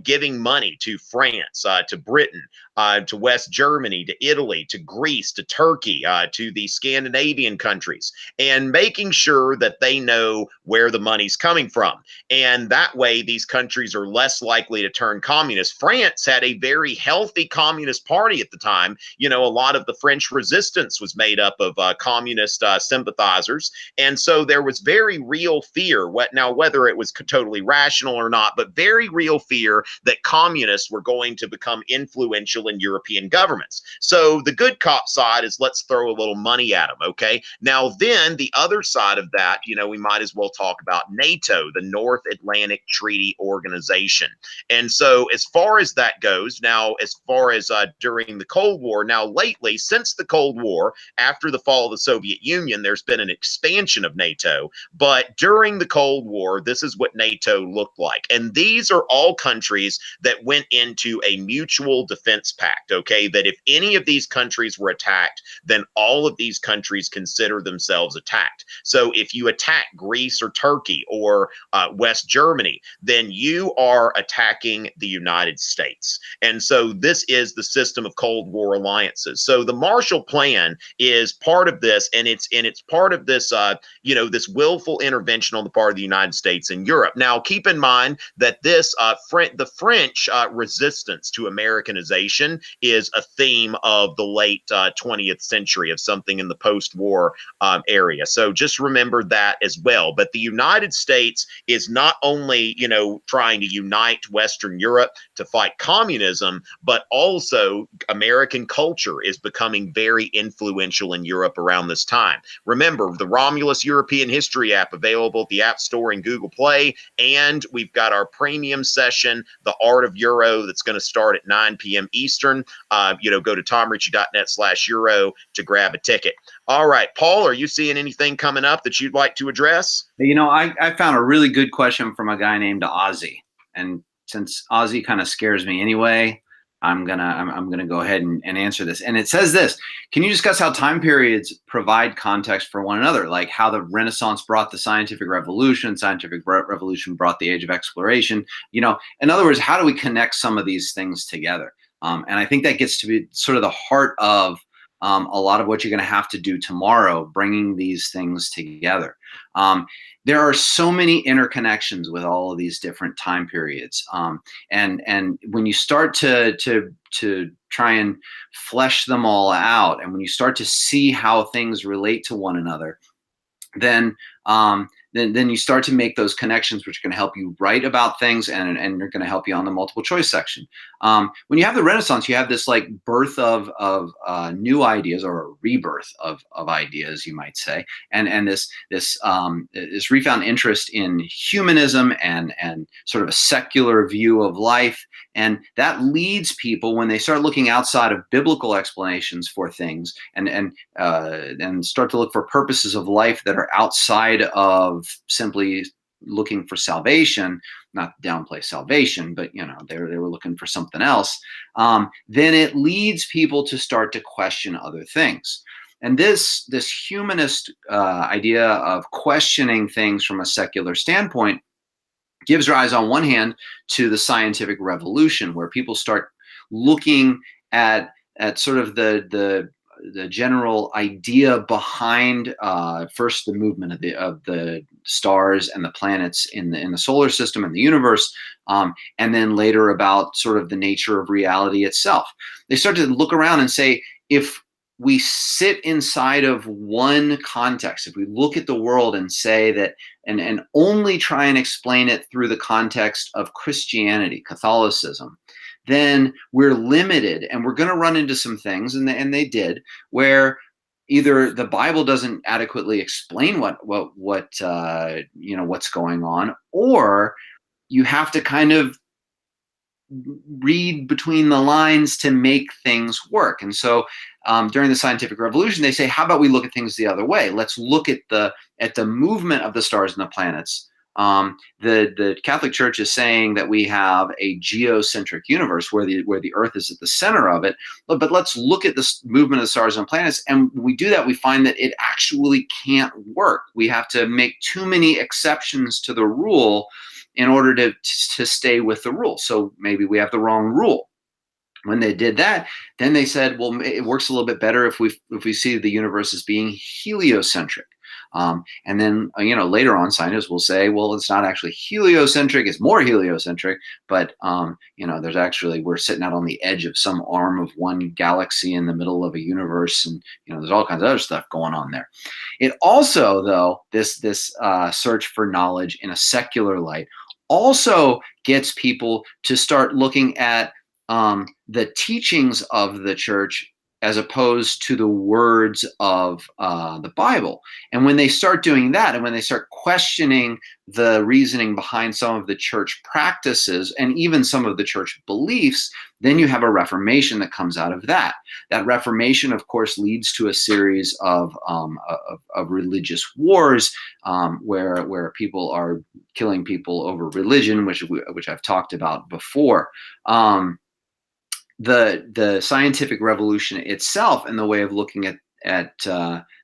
giving money to France, to Britain, to West Germany, to Italy, to Greece, to Turkey, to the Scandinavian countries, and making sure that they know where the money's coming from. And that way, these countries are less likely to turn communist. France had a very healthy communist party at the time. A lot of the French resistance was made up of communist sympathizers. And so there was very real fear, whether it was totally rational or not, but very real fear that communists were going to become influential in European governments. So the good cop side is, let's throw a little money at them. Okay. Now, then the other side of that, we might as well talk about NATO, the North Atlantic Treaty Organization. And so as far as that goes, now, as far as during the Cold War, now lately, since the Cold War, after the fall of the Soviet Union, there's been an expansion of NATO. But during the Cold War, this is what NATO looked like. And these are all countries that went into a mutual defense pact, okay? That if any of these countries were attacked, then all of these countries consider themselves attacked. So if you attack Greece or Turkey or West Germany, then you are attacking the United States. And so this is the system of Cold War alliances. So the Marshall Plan is part of this, and it's part of this, this willful intervention on the part of the United States and Europe. Now, keep in mind that this the French resistance to Americanization is a theme of the late 20th century, of something in the post-war area. So just remember that as well. But the United States is not only, trying to unite Western Europe to fight communism, but also American culture is becoming very influential in Europe around this time. Remember, the Romulus European History app available at the App Store and Google Play, and we've got our premium session, The Art of Euro, that's going to start at 9 p.m. Eastern. Go to tomrichey.net/Euro to grab a ticket. All right, Paul, are you seeing anything coming up that you'd like to address? I found a really good question from a guy named Ozzy, and since Ozzy kind of scares me anyway, I'm gonna go ahead and answer this. And it says this: can you discuss how time periods provide context for one another, like how the Renaissance brought the scientific revolution brought the age of exploration? In other words, how do we connect some of these things together? And I think that gets to be sort of the heart of a lot of what you're going to have to do tomorrow, bringing these things together. There are so many interconnections with all of these different time periods, and when you start to try and flesh them all out, and when you start to see how things relate to one another, then then you start to make those connections, which are going to help you write about things, and they're going to help you on the multiple choice section. When you have the Renaissance, you have this like birth of new ideas, or a rebirth of ideas, you might say, and this refound interest in humanism and sort of a secular view of life. And that leads people, when they start looking outside of biblical explanations for things, and start to look for purposes of life that are outside of simply looking for salvation, not to downplay salvation, but they were looking for something else. Then it leads people to start to question other things. And this humanist idea of questioning things from a secular standpoint gives rise, on one hand, to the scientific revolution, where people start looking at sort of the general idea behind first the movement of the stars and the planets in the solar system and the universe, and then later about sort of the nature of reality itself. They start to look around and say, if we sit inside of one context, if we look at the world and say that, and only try and explain it through the context of Christianity, Catholicism, then we're limited, and we're going to run into some things, and they did, where either the Bible doesn't adequately explain what's going on, or you have to kind of read between the lines to make things work. And so during the scientific revolution, they say, how about we look at things the other way? Let's look at the movement of the stars and the planets. The Catholic Church is saying that we have a geocentric universe where the Earth is at the center of it. But let's look at this movement of the stars and planets. And when we do that, we find that it actually can't work. We have to make too many exceptions to the rule in order to stay with the rule. So maybe we have the wrong rule. When they did that, then they said, well, it works a little bit better if we see the universe as being heliocentric. And then, later on, scientists will say, well, it's not actually heliocentric, it's more heliocentric, but, there's actually, we're sitting out on the edge of some arm of one galaxy in the middle of a universe, and, there's all kinds of other stuff going on there. It also, though, this search for knowledge in a secular light also gets people to start looking at the teachings of the church as opposed to the words of the Bible. And when they start doing that, and when they start questioning the reasoning behind some of the church practices and even some of the church beliefs, then you have a reformation that comes out of that. That reformation, of course, leads to a series of religious wars where people are killing people over religion, which I've talked about before. The scientific revolution itself, and the way of looking at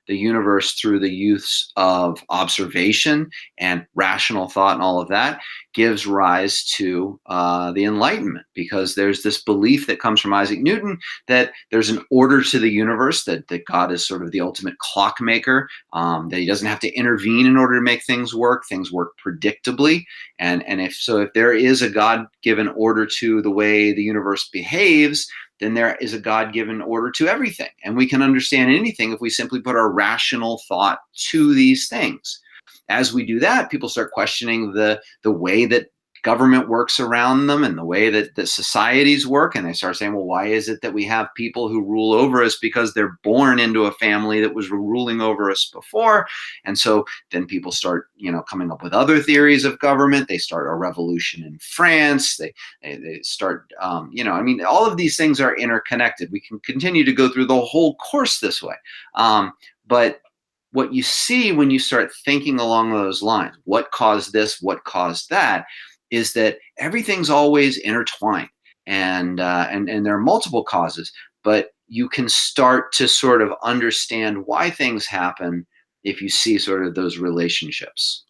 the universe through the use of observation and rational thought and all of that, gives rise to the Enlightenment, because there's this belief that comes from Isaac Newton that there's an order to the universe, that God is sort of the ultimate clockmaker, that he doesn't have to intervene in order to make things work predictably. And if there is a God-given order to the way the universe behaves, then there is a God-given order to everything. And we can understand anything if we simply put our rational thought to these things. As we do that, people start questioning the way that government works around them and the way that societies work. And they start saying, well, why is it that we have people who rule over us? Because they're born into a family that was ruling over us before. And so then people start, coming up with other theories of government. They start a revolution in France. They start, all of these things are interconnected. We can continue to go through the whole course this way. But what you see when you start thinking along those lines, what caused this, what caused that, is that everything's always intertwined, and there are multiple causes, but you can start to sort of understand why things happen if you see sort of those relationships.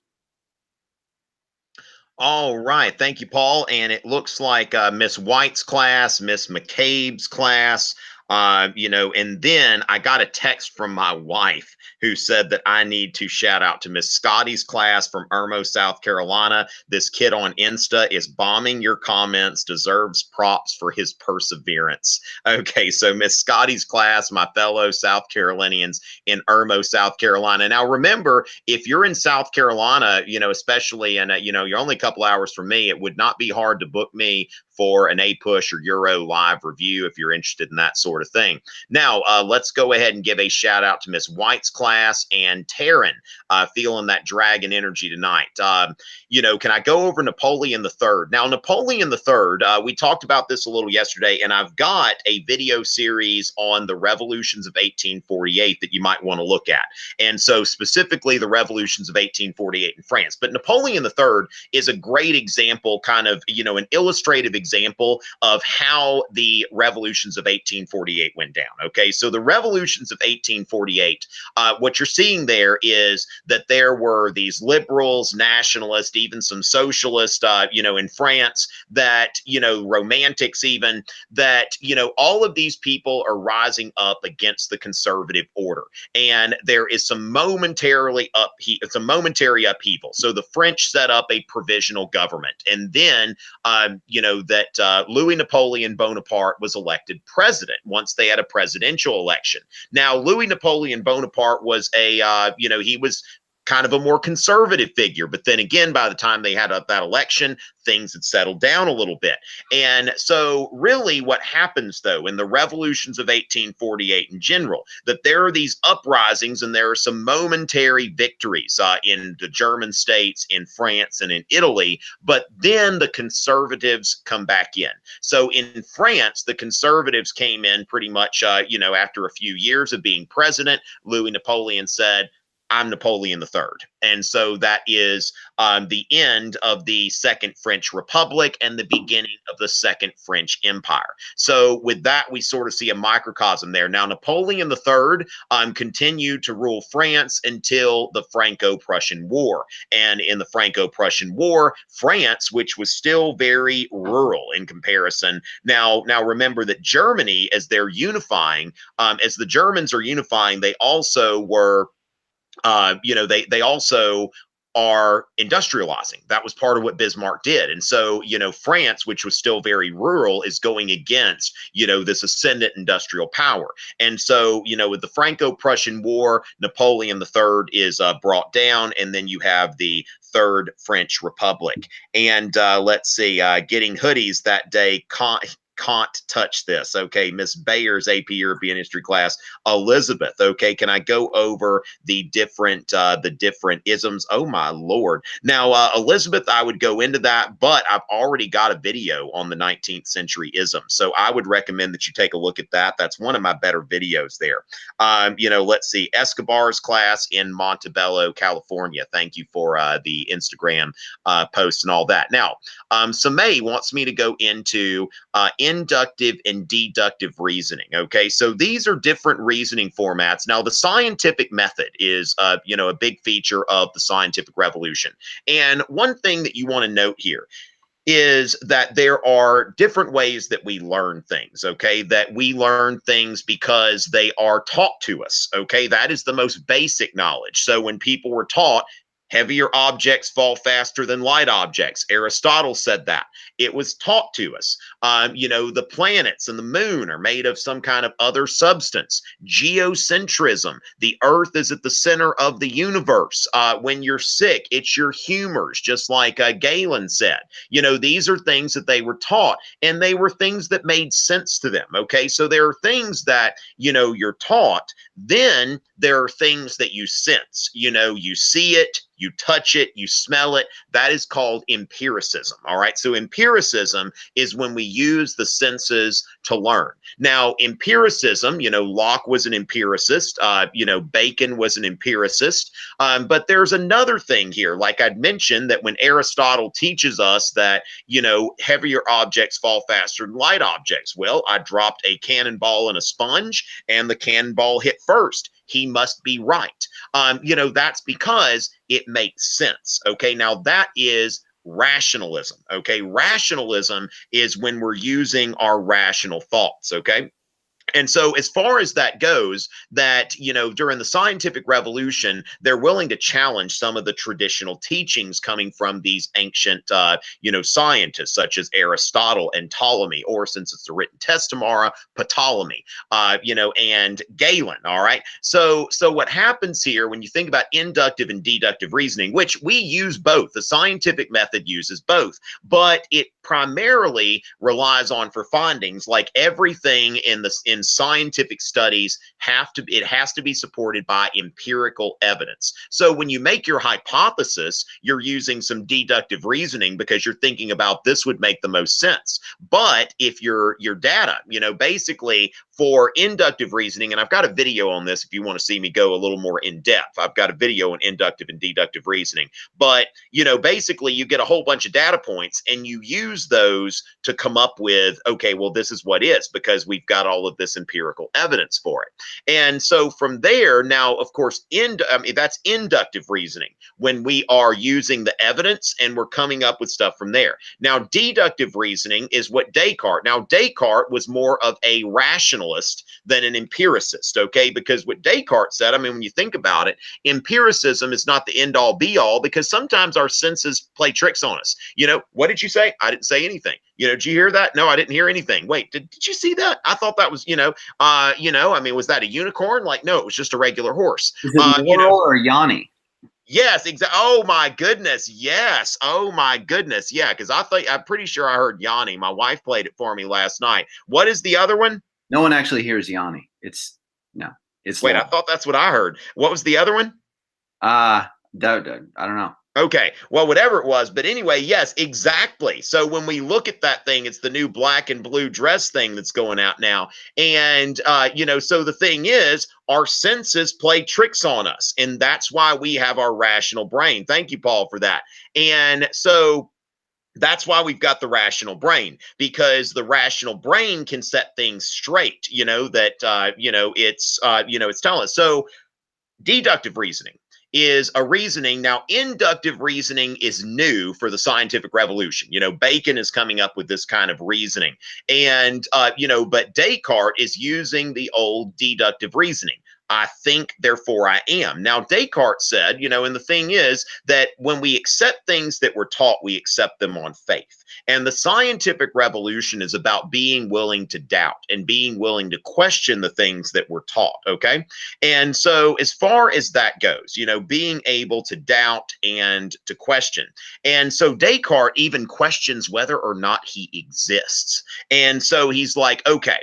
All right. Thank you, Paul. And it looks like Miss White's class, Miss McCabe's class, You know, and then I got a text from my wife who said that I need to shout out to Miss Scotty's class from Irmo, South Carolina. This kid on Insta is bombing your comments, deserves props for his perseverance. Okay, so Miss Scotty's class, my fellow South Carolinians in Irmo, South Carolina. Now, remember, if you're in South Carolina, you know, especially, and you know, you're only a couple hours from me, it would not be hard to book me for an A-Push or Euro live review if you're interested in that sort of thing. Now, let's go ahead and give a shout out to Miss White's class and Taryn, feeling that dragon energy tonight. You know, can I go over Napoleon III? Now, Napoleon III, we talked about this a little yesterday, and I've got a video series on the revolutions of 1848 that you might want to look at. And so specifically the revolutions of 1848 in France. But Napoleon III is a great example, kind of, you know, an illustrative example of how the revolutions of 1848 went down. Okay, so the revolutions of 1848, what you're seeing there is that there were these liberals, nationalists, even some socialists, you know, in France, that, you know, romantics even, that, you know, all of these people are rising up against the conservative order. And there is some momentary upheaval. So the French set up a provisional government. And then, you know, that Louis Napoleon Bonaparte was elected president once they had a presidential election. Now, Louis Napoleon Bonaparte was you know, he was kind of a more conservative figure. But then again, by the time they had that election, things had settled down a little bit. And so really what happens, though, in the revolutions of 1848 in general, that there are these uprisings and there are some momentary victories in the German states, in France, and in Italy. But then the conservatives come back in. So in France, the conservatives came in pretty much, you know, after a few years of being president. Louis Napoleon said, I'm Napoleon III. And so that is the end of the Second French Republic and the beginning of the Second French Empire. So with that, we sort of see a microcosm there. Now, Napoleon III continued to rule France until the Franco-Prussian War. And in the Franco-Prussian War, France, which was still very rural in comparison. Now remember that Germany, as they're unifying, as the Germans are unifying, they also were you know, they also are industrializing. That was part of what Bismarck did. And so, you know, France, which was still very rural, is going against, you know, this ascendant industrial power. And so, you know, with the Franco-Prussian War, Napoleon III is brought down, and then you have the Third French Republic. And let's see, getting hoodies that day, can't touch this. Okay, Miss Bayer's AP European History class. Elizabeth, okay, can I go over the different isms? Oh my Lord. Now, Elizabeth, I would go into that, but I've already got a video on the 19th century isms. So I would recommend that you take a look at that. That's one of my better videos there. You know, let's see, Escobar's class in Montebello, California. Thank you for the Instagram post and all that. Now, Samay wants me to go into inductive and deductive reasoning. Okay, so these are different reasoning formats. Now, the scientific method is, you know, a big feature of the scientific revolution. And one thing that you want to note here is that there are different ways that we learn things, okay? That we learn things because they are taught to us, okay? That is the most basic knowledge. So when people were taught, heavier objects fall faster than light objects. Aristotle said that. It was taught to us. You know, the planets and the moon are made of some kind of other substance. Geocentrism. The earth is at the center of the universe. When you're sick, it's your humors, just like Galen said. You know, these are things that they were taught, and they were things that made sense to them, okay? So there are things that, you know, you're taught. Then there are things that you sense. You know, you see it, you touch it, you smell it. That is called empiricism. All right. So empiricism is when we use the senses to learn. Now, empiricism, you know, Locke was an empiricist. You know, Bacon was an empiricist. But there's another thing here. Like I'd mentioned, that when Aristotle teaches us that, you know, heavier objects fall faster than light objects. Well, I dropped a cannonball in a sponge and the cannonball hit first. He must be right. You know, that's because it makes sense. Okay, now that is rationalism. Okay, rationalism is when we're using our rational thoughts. Okay. And so as far as that goes, that, during the scientific revolution, they're willing to challenge some of the traditional teachings coming from these ancient, scientists such as Aristotle and Ptolemy, or since it's a written text tomorrow, Ptolemy, and Galen. All right. So what happens here when you think about inductive and deductive reasoning, which we use both, the scientific method uses both, but it primarily relies on for findings, like everything in scientific studies has to be supported by empirical evidence. So when you make your hypothesis, you're using some deductive reasoning because you're thinking about this would make the most sense. But if your data, basically for inductive reasoning, and I've got a video on this if you want to see me go a little more in depth. I've got a video on inductive and deductive reasoning. But, basically you get a whole bunch of data points and you use those to come up with, okay, well, this is what is, because we've got all of this empirical evidence for it. And so from there, now, of course, that's inductive reasoning, when we are using the evidence and we're coming up with stuff from there. Now, deductive reasoning is what Descartes. Now, Descartes was more of a rationalist than an empiricist, okay? Because what Descartes said, when you think about it, empiricism is not the end all be all, because sometimes our senses play tricks on us. What did you say? I didn't say anything. Did you hear that? No, I didn't hear anything. Wait, did you see that? I thought that was, was that a unicorn? Like, no, it was just a regular horse. Is it Laurel or Yanni? Yes, exactly. Oh my goodness. Yes. Oh my goodness. Yeah, because I'm pretty sure I heard Yanni. My wife played it for me last night. What is the other one? No one actually hears Yanni. It's Wait, Laurel. I thought that's what I heard. What was the other one? I don't know. Okay, well, whatever it was, but anyway, yes, exactly. So when we look at that thing, it's the new black and blue dress thing that's going out now. And, so the thing is, our senses play tricks on us, and that's why we have our rational brain. Thank you, Paul, for that. And so that's why we've got the rational brain, because the rational brain can set things straight, it's telling us. So deductive reasoning is a reasoning. Now, inductive reasoning is new for the scientific revolution. Bacon is coming up with this kind of reasoning. And, but Descartes is using the old deductive reasoning. I think, therefore I am. Now, Descartes said, and the thing is that when we accept things that we're taught, we accept them on faith. And the scientific revolution is about being willing to doubt and being willing to question the things that we're taught, okay? And so as far as that goes, being able to doubt and to question. And so Descartes even questions whether or not he exists. And so he's like, okay,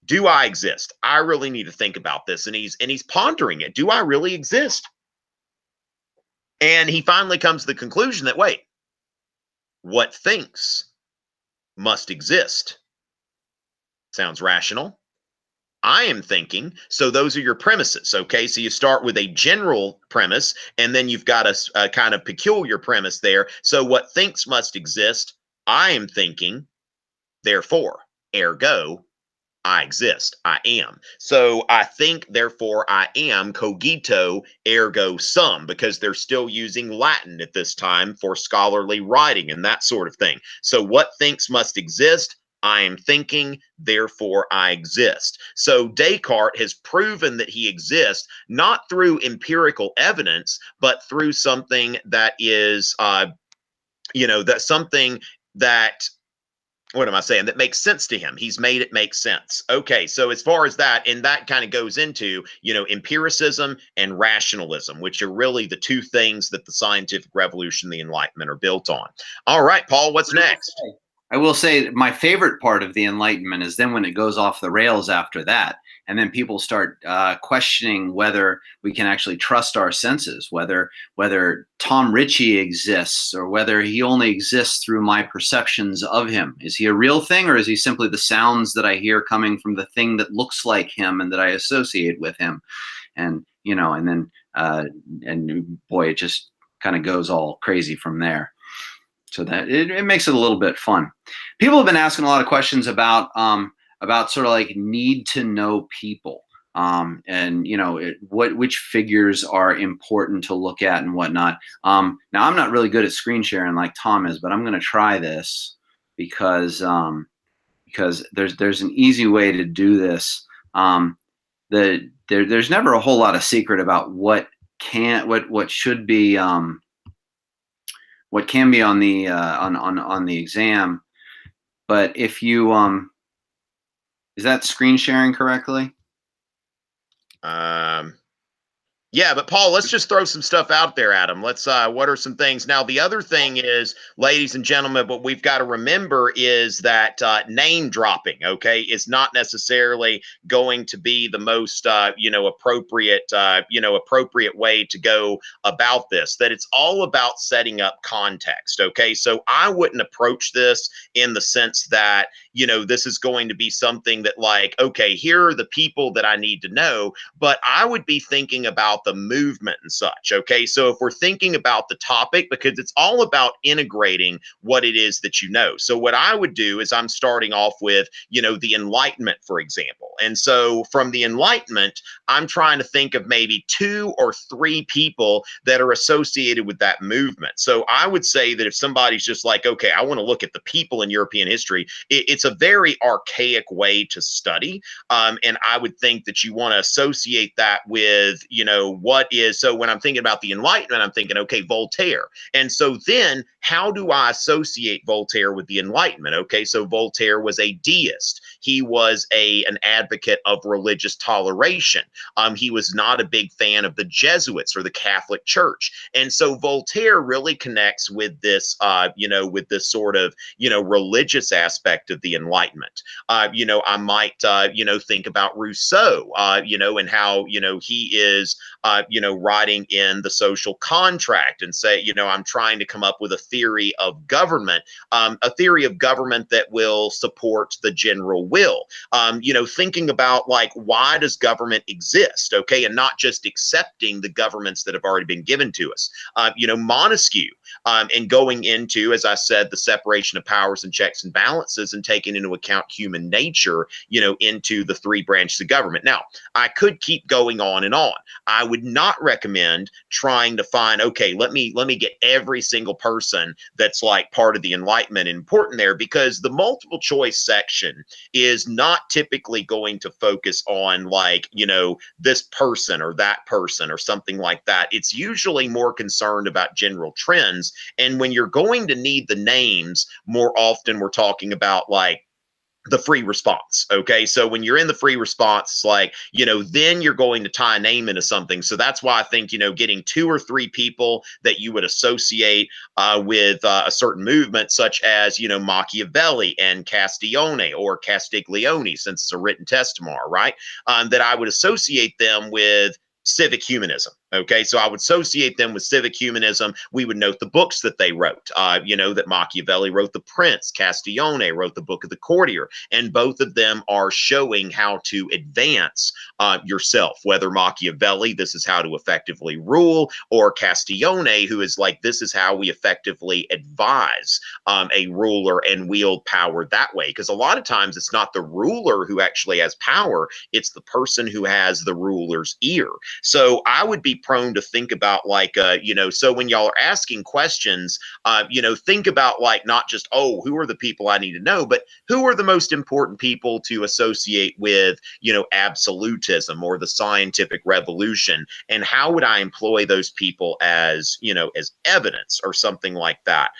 do I exist? I really need to think about this. And he's pondering it. Do I really exist? And he finally comes to the conclusion that, wait, what thinks must exist. Sounds rational. I am thinking. So those are your premises. Okay. So you start with a general premise, and then you've got a kind of peculiar premise there. So what thinks must exist. I am thinking, therefore, ergo, I exist. I am. So I think, therefore I am, cogito, ergo sum, because they're still using Latin at this time for scholarly writing and that sort of thing. So what thinks must exist? I am thinking, therefore I exist. So Descartes has proven that he exists, not through empirical evidence, but through something that is, what am I saying? That makes sense to him. He's made it make sense. Okay, so as far as that, and that kind of goes into, empiricism and rationalism, which are really the two things that the scientific revolution, the Enlightenment, are built on. All right, Paul, what's next? I will say my favorite part of the Enlightenment is then when it goes off the rails after that. And then people start questioning whether we can actually trust our senses, whether Tom Richey exists, or whether he only exists through my perceptions of him. Is he a real thing, or is he simply the sounds that I hear coming from the thing that looks like him and that I associate with him? And, and boy, it just kind of goes all crazy from there. So that it makes it a little bit fun. People have been asking a lot of questions about sort of like need to know people, and which figures are important to look at and whatnot. Now I'm not really good at screen sharing like Tom is, but I'm going to try this because there's an easy way to do this. There's never a whole lot of secret about what should be, what can be on the on the exam. But if you is that screen sharing correctly? Yeah, but Paul, let's just throw some stuff out there, Adam. Let's what are some things? Now, the other thing is, ladies and gentlemen, what we've got to remember is that name dropping, okay, is not necessarily going to be the most appropriate way to go about this. That it's all about setting up context, okay? So I wouldn't approach this in the sense that, this is going to be something that, like, okay, here are the people that I need to know, but I would be thinking about the movement and such. Okay. So if we're thinking about the topic, because it's all about integrating what it is that you know. So what I would do is I'm starting off with, the Enlightenment, for example. And so from the Enlightenment, I'm trying to think of maybe 2 or 3 people that are associated with that movement. So I would say that if somebody's just like, okay, I want to look at the people in European history, it's a very archaic way to study. And I would think that you want to associate that with, what is, so when I'm thinking about the Enlightenment, I'm thinking, okay, Voltaire. And so then how do I associate Voltaire with the Enlightenment? Okay, so Voltaire was a deist. He was an advocate of religious toleration. He was not a big fan of the Jesuits or the Catholic Church. And so Voltaire really connects with this, with this sort of, religious aspect of the Enlightenment. I might, think about Rousseau, and how, he is, writing in The Social Contract and say, I'm trying to come up with a theory of government, that will support the general will. Thinking about, like, why does government exist? Okay. And not just accepting the governments that have already been given to us. Montesquieu, and going into, as I said, the separation of powers and checks and balances and taking into account human nature, into the 3 branches of government. Now, I could keep going on and on. I would not recommend trying to find, okay, let me get every single person that's like part of the Enlightenment important there, because the multiple choice section is not typically going to focus on, like, this person or that person or something like that. It's usually more concerned about general trends. And when you're going to need the names, more often we're talking about, like, the free response. Okay. So when you're in the free response, it's like, then you're going to tie a name into something. So that's why I think, getting 2 or 3 people that you would associate with a certain movement, such as, Machiavelli and Castiglione or Castiglione, since it's a written testament, right? That I would associate them with civic humanism. Okay, so I would associate them with civic humanism. We would note the books that they wrote. That Machiavelli wrote The Prince, Castiglione wrote the Book of the Courtier, and both of them are showing how to advance yourself. Whether Machiavelli, this is how to effectively rule, or Castiglione, who is like, this is how we effectively advise a ruler and wield power that way. Because a lot of times it's not the ruler who actually has power; it's the person who has the ruler's ear. So I would be prone to think about, like, so when y'all are asking questions, think about, like, not just, oh, who are the people I need to know, but who are the most important people to associate with, absolutism or the scientific revolution, and how would I employ those people as, as evidence or something like that.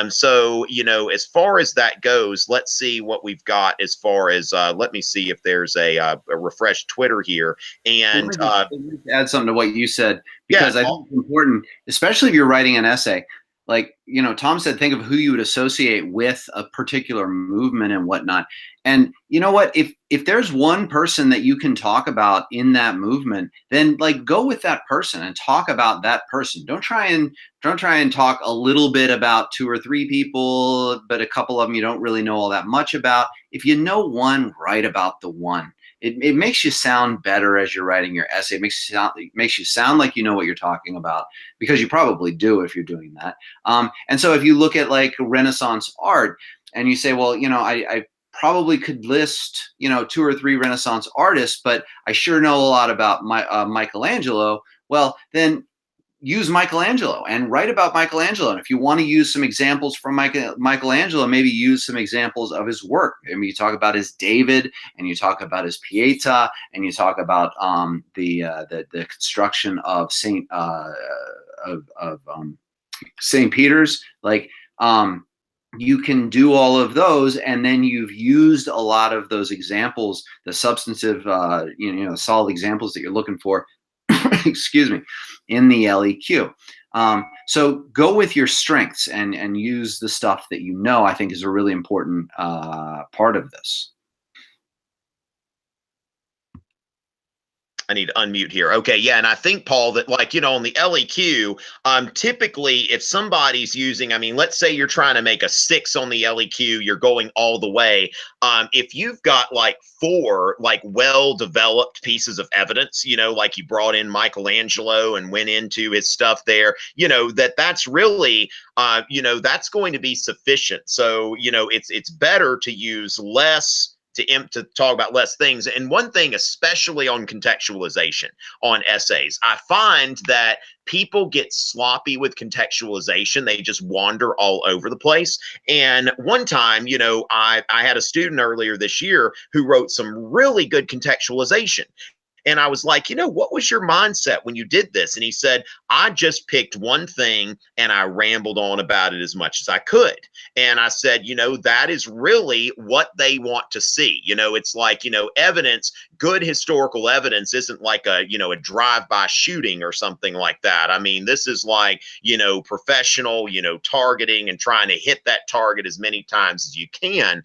So, as far as that goes, let's see what we've got as far as, let me see if there's a refreshed Twitter here. And let me add something to what you said, because yeah, I think it's important, especially if you're writing an essay. Like, Tom said, think of who you would associate with a particular movement and whatnot. And you know what? If there's one person that you can talk about in that movement, then, like, go with that person and talk about that person. Don't try and talk a little bit about 2 or 3 people, but a couple of them you don't really know all that much about. If you know one, write about the one. It makes you sound better as you're writing your essay. It makes you sound like you know what you're talking about, because you probably do if you're doing that. And so if you look at, like, Renaissance art and you say, well, I probably could list, 2 or 3 Renaissance artists, but I sure know a lot about Michelangelo. Well, then use Michelangelo and write about Michelangelo. And if you want to use some examples from Michelangelo, maybe use some examples of his work. I mean, you talk about his David, and you talk about his Pieta, and you talk about the construction of St. Peter's. Like, you can do all of those, and then you've used a lot of those examples, the substantive, solid examples that you're looking for, excuse me, in the LEQ. So go with your strengths and use the stuff that you know. I think is a really important part of this. I need to unmute here. Okay, yeah, and I think, Paul, that like, on the LEQ, typically if somebody's using, I mean, let's say you're trying to make a 6 on the LEQ, you're going all the way. If you've got like 4 like well-developed pieces of evidence, like you brought in Michelangelo and went into his stuff there, that's really, that's going to be sufficient. So, it's better to use less to talk about less things. And one thing, especially on contextualization on essays, I find that people get sloppy with contextualization. They just wander all over the place. And one time, I had a student earlier this year who wrote some really good contextualization. And I was like, what was your mindset when you did this? And he said, I just picked one thing and I rambled on about it as much as I could. And I said, that is really what they want to see. It's like, evidence, good historical evidence isn't like a drive-by shooting or something like that. I mean, this is like, professional, targeting and trying to hit that target as many times as you can.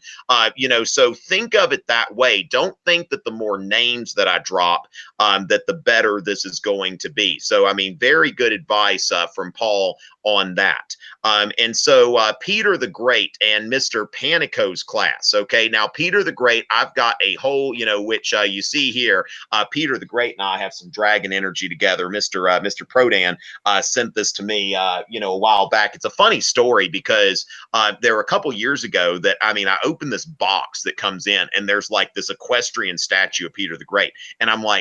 So think of it that way. Don't think that the more names that I drop, that the better this is going to be. So, I mean, very good advice from Paul on that. And so Peter the Great and Mr. Panico's class. Okay, now Peter the Great, I've got a whole, which you see here, Peter the Great and I have some dragon energy together. Mr. Prodan sent this to me, a while back. It's a funny story because there were a couple years ago that, I opened this box that comes in and there's like this equestrian statue of Peter the Great. And I'm like,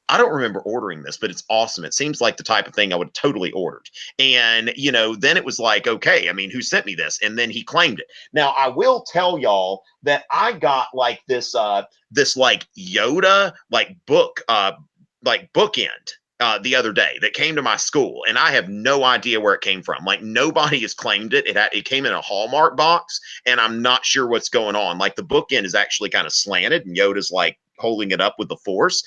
I don't remember ordering this, but it's awesome. It seems like the type of thing I would have totally ordered. And, then it was like, okay, who sent me this? And then he claimed it. Now, I will tell y'all that I got like this like Yoda, like book, like bookend the other day that came to my school, and I have no idea where it came from. Like, nobody has claimed it. It came in a Hallmark box, and I'm not sure what's going on. Like, the bookend is actually kind of slanted, and Yoda's like holding it up with the force.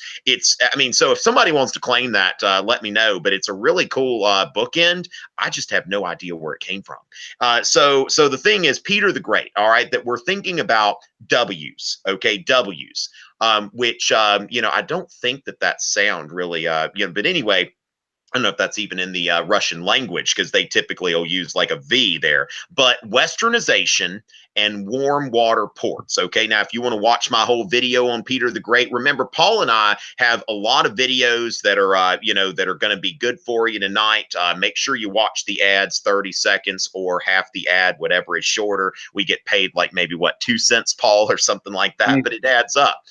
So if somebody wants to claim that, let me know, but it's a really cool bookend. I just have no idea where it came from. So the thing is, Peter the Great, all right, that we're thinking about W's, okay, W's, which, I don't think that sound really, but anyway, I don't know if that's even in the Russian language, because they typically will use like a V there. But westernization and warm water ports. Okay, now if you want to watch my whole video on Peter the Great, remember Paul and I have a lot of videos that are that are going to be good for you tonight. Make sure you watch the ads, 30 seconds or half the ad, whatever is shorter. We get paid like maybe what, 2 cents, Paul, or something like that, but it adds up.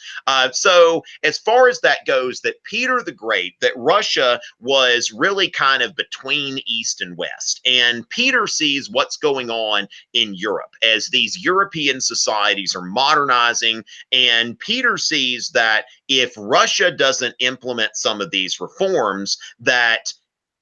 So as far as that goes, that Peter the Great, that Russia was really kind of between East and West, and Peter sees what's going on in Europe as these European societies are modernizing, and Peter sees that if Russia doesn't implement some of these reforms, that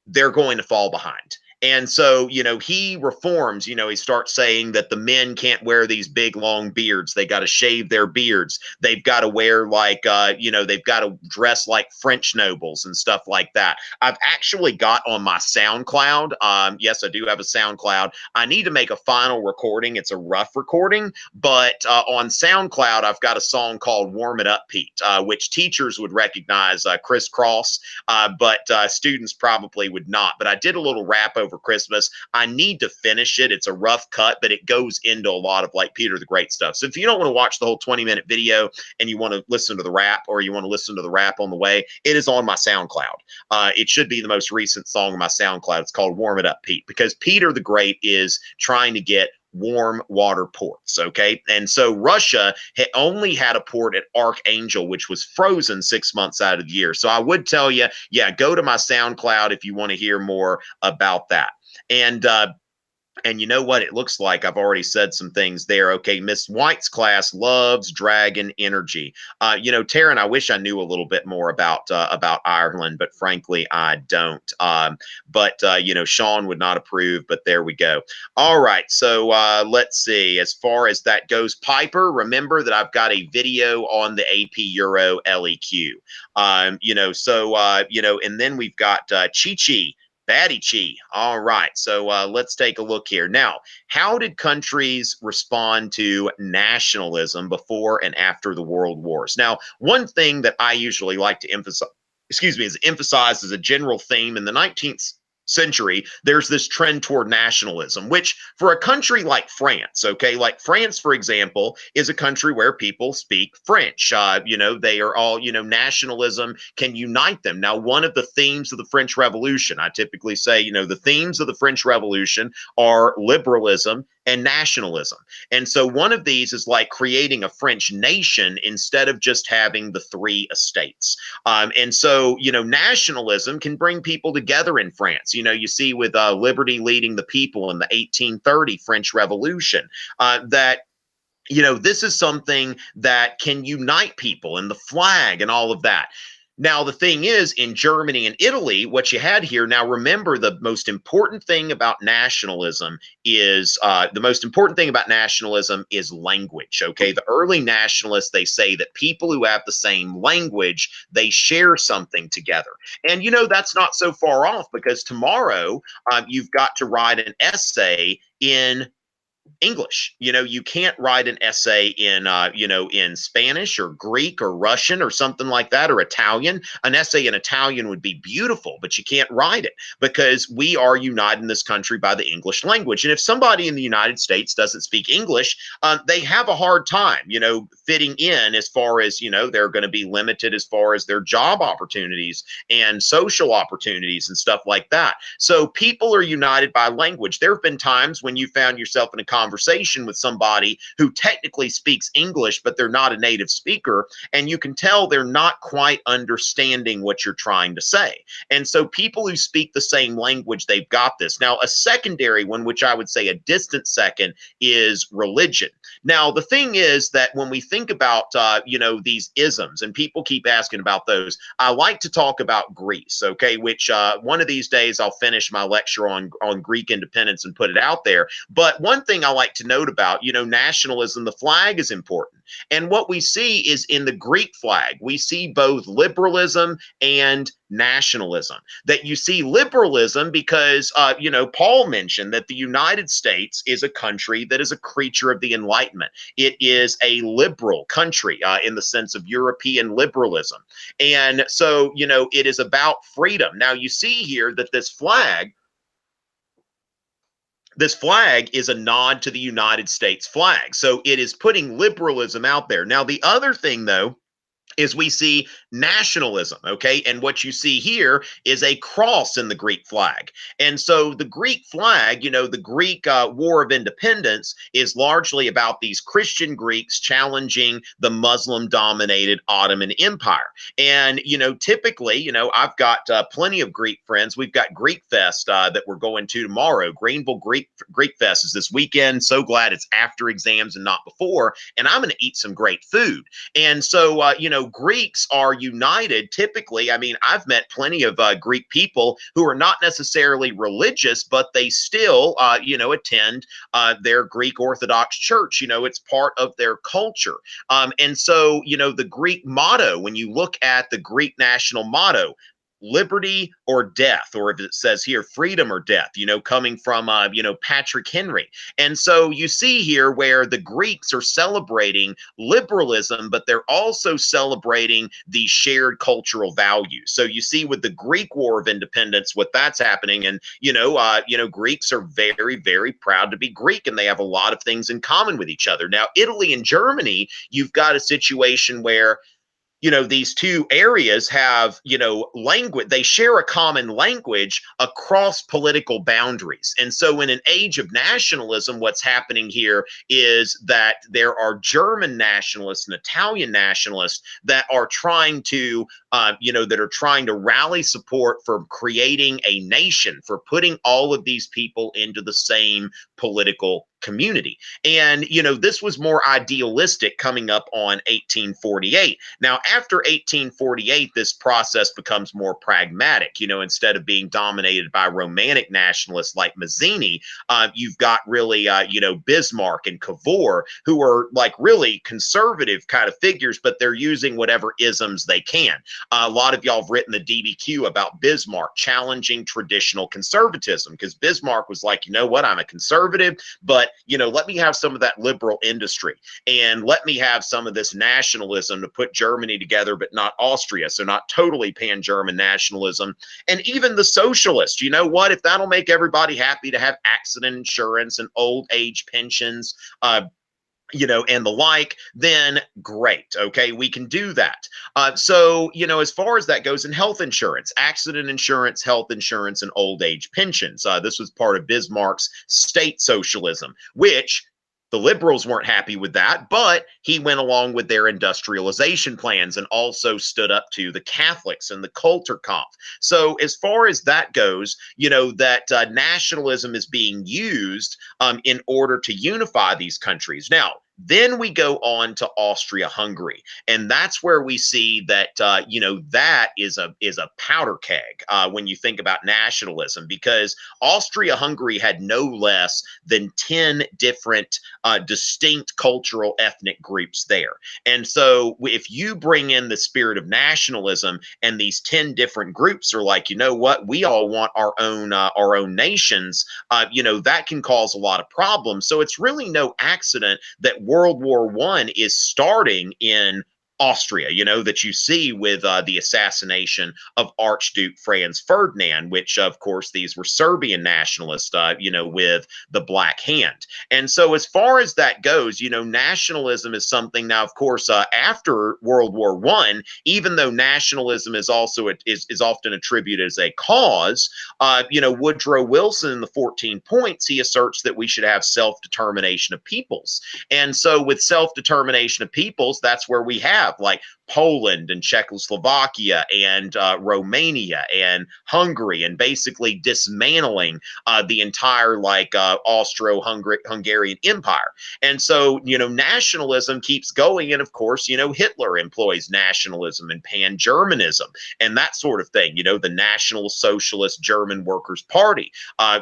they're going to fall behind. And so, he reforms, he starts saying that the men can't wear these big, long beards. They got to shave their beards. They've got to wear like, they've got to dress like French nobles and stuff like that. I've actually got on my SoundCloud. Yes, I do have a SoundCloud. I need to make a final recording. It's a rough recording, but on SoundCloud, I've got a song called Warm It Up, Pete, which teachers would recognize, crisscross, but students probably would not. But I did a little rap over Christmas. I need to finish it. It's a rough cut, but it goes into a lot of like Peter the Great stuff. So if you don't want to watch the whole 20-minute video and you want to listen to the rap, or you want to listen to the rap on the way, it is on my SoundCloud. It should be the most recent song on my SoundCloud. It's called Warm It Up, Pete, because Peter the Great is trying to get warm water ports. Okay. And so Russia had only had a port at Archangel, which was frozen 6 months out of the year. So I would tell you, yeah, go to my SoundCloud if you want to hear more about that. And you know what? It looks like I've already said some things there. Okay, Miss White's class loves dragon energy. Taryn, I wish I knew a little bit more about Ireland, but frankly, I don't. Sean would not approve. But there we go. All right, so let's see. As far as that goes, Piper, remember that I've got a video on the AP Euro LEQ. And then we've got Chi. Batty Chi. All right. So let's take a look here. Now, how did countries respond to nationalism before and after the world wars? Now, one thing that I usually like to emphasize as a general theme in the 19th century, there's this trend toward nationalism, which for a country like France, okay, like France, for example, is a country where people speak French. They are all, nationalism can unite them. Now, one of the themes of the French Revolution, I typically say, the themes of the French Revolution are liberalism and nationalism. And so one of these is like creating a French nation instead of just having the three estates. And so, nationalism can bring people together in France. You see with liberty leading the people in the 1830 French Revolution, this is something that can unite people, and the flag and all of that. Now, the thing is, in Germany and Italy, what you had here, now remember, the most important thing about nationalism is language, okay? The early nationalists, they say that people who have the same language, they share something together. And, that's not so far off, because tomorrow you've got to write an essay in English. You can't write an essay in Spanish or Greek or Russian or something like that, or Italian. An essay in Italian would be beautiful, but you can't write it because we are united in this country by the English language. And if somebody in the United States doesn't speak English, they have a hard time, fitting in, as far as, they're going to be limited as far as their job opportunities and social opportunities and stuff like that. So people are united by language. There have been times when you found yourself in a conversation with somebody who technically speaks English, but they're not a native speaker, and you can tell they're not quite understanding what you're trying to say. And so people who speak the same language, they've got this. Now, a secondary one, which I would say a distant second, is religion. Now, the thing is that when we think about, these isms, and people keep asking about those, I like to talk about Greece, okay, which one of these days I'll finish my lecture on Greek independence and put it out there. But one thing I like to note about, nationalism, the flag is important. And what we see is in the Greek flag, we see both liberalism and nationalism. That you see liberalism because, Paul mentioned that the United States is a country that is a creature of the Enlightenment. It is a liberal country in the sense of European liberalism. And so, it is about freedom. Now, you see here that this flag is a nod to the United States flag. So it is putting liberalism out there. Now, the other thing, though, is we see nationalism, okay? And what you see here is a cross in the Greek flag. And so the Greek flag, the Greek War of Independence is largely about these Christian Greeks challenging the Muslim-dominated Ottoman Empire. And, typically, I've got plenty of Greek friends. We've got Greek Fest that we're going to tomorrow. Greenville Greek Fest is this weekend. So glad it's after exams and not before. And I'm going to eat some great food. And so, Greeks are united typically. I mean, I've met plenty of Greek people who are not necessarily religious, but they still, attend their Greek Orthodox church. It's part of their culture. And so, the Greek motto, when you look at the Greek national motto, liberty or death, or if it says here freedom or death, coming from Patrick Henry. And so you see here where the Greeks are celebrating liberalism, but they're also celebrating the shared cultural values. So you see with the Greek War of Independence what that's happening. And Greeks are very, very proud to be Greek, and they have a lot of things in common with each other. Now, Italy and Germany, you've got a situation where these two areas have, language, they share a common language across political boundaries. And so in an age of nationalism, what's happening here is that there are German nationalists and Italian nationalists that are trying to, that are trying to rally support for creating a nation, for putting all of these people into the same political community. And, this was more idealistic coming up on 1848. Now, after 1848, this process becomes more pragmatic. Instead of being dominated by romantic nationalists like Mazzini, you've got really, Bismarck and Cavour, who are like really conservative kind of figures, but they're using whatever isms they can. A lot of y'all have written the DBQ about Bismarck challenging traditional conservatism, because Bismarck was like, you know what, I'm a conservative, but let me have some of that liberal industry, and let me have some of this nationalism to put Germany together, but not Austria. So not totally pan-German nationalism. And even the socialists, you know what, if that'll make everybody happy to have accident insurance and old age pensions, and the like, then great. Okay, we can do that. So, as far as that goes, in health insurance, accident insurance, health insurance, and old age pensions, this was part of Bismarck's state socialism, which the liberals weren't happy with that, but he went along with their industrialization plans and also stood up to the Catholics and the Kulturkampf. So as far as that goes, that nationalism is being used in order to unify these countries. Now, then we go on to Austria-Hungary, and that's where we see that that is a powder keg when you think about nationalism, because Austria-Hungary had no less than 10 different distinct cultural ethnic groups there. And so if you bring in the spirit of nationalism, and these 10 different groups are like, you know what, we all want our own nations, that can cause a lot of problems. So it's really no accident that World War I is starting in Austria, that you see with the assassination of Archduke Franz Ferdinand, which, of course, these were Serbian nationalists, with the Black Hand. And so as far as that goes, nationalism is something now, of course, after World War I, even though nationalism is also is often attributed as a cause, Woodrow Wilson in the 14 points, he asserts that we should have self-determination of peoples. And so with self-determination of peoples, that's where we have like Poland and Czechoslovakia and Romania and Hungary, and basically dismantling the entire Austro-Hungarian Empire. And so, nationalism keeps going. And of course, Hitler employs nationalism and pan-Germanism and that sort of thing, the National Socialist German Workers' Party,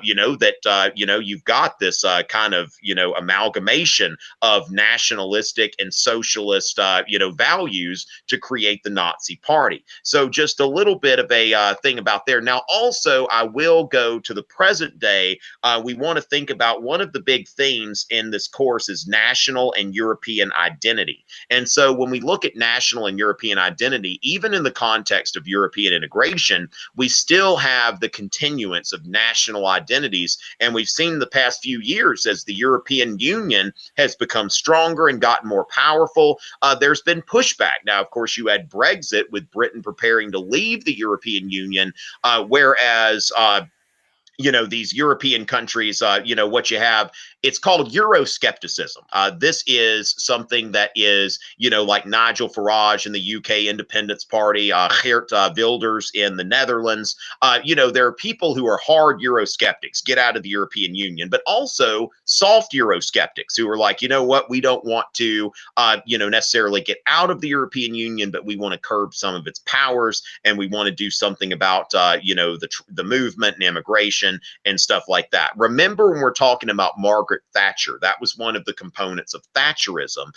you've got this kind of, amalgamation of nationalistic and socialist, values to create the Nazi Party. So just a little bit of a thing about there. Now, also, I will go to the present day. We want to think about one of the big themes in this course is national and European identity. And so when we look at national and European identity, even in the context of European integration, we still have the continuance of national identities. And we've seen the past few years as the European Union has become stronger and gotten more powerful, there's been pushback. Now, of course, you had Brexit with Britain preparing to leave the European Union, whereas these European countries, what you have, it's called Euroscepticism. This is something that is, like Nigel Farage in the UK Independence Party, Geert Wilders in the Netherlands. There are people who are hard Eurosceptics, get out of the European Union, but also soft Eurosceptics who are like, you know what, we don't want to, necessarily get out of the European Union, but we want to curb some of its powers, and we want to do something about, the movement and immigration and stuff like that. Remember when we're talking about Margaret Thatcher, that was one of the components of Thatcherism,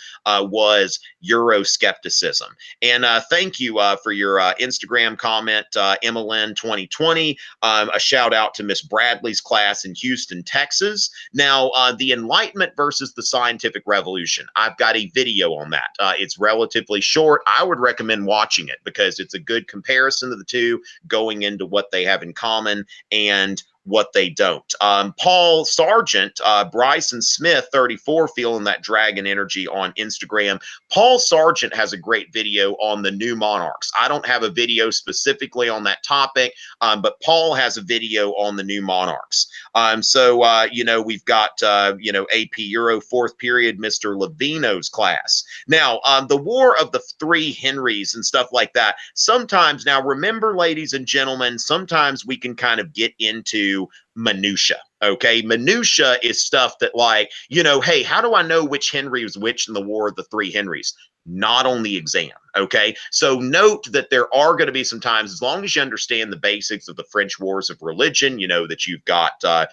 was Euroscepticism. And thank you for your Instagram comment, Emmalyn 2020. A shout out to Miss Bradley's class in Houston, Texas. Now, the Enlightenment versus the Scientific Revolution. I've got a video on that. It's relatively short. I would recommend watching it because it's a good comparison of the two, going into what they have in common and what they don't. Paul Sargent, Bryson Smith, 34, feeling that dragon energy on Instagram. Paul Sargent has a great video on the new monarchs. I don't have a video specifically on that topic, but Paul has a video on the new monarchs. We've got, AP Euro 4th period, Mr. Levino's class. Now, the War of the Three Henrys and stuff like that. Sometimes, now remember, ladies and gentlemen, sometimes we can kind of get into minutia. Okay, minutia is stuff that, like, hey, how do I know which Henry was which in the War of the Three Henrys? Not on the exam. Okay, so note that there are going to be some times, as long as you understand the basics of the French wars of religion, that you've got, the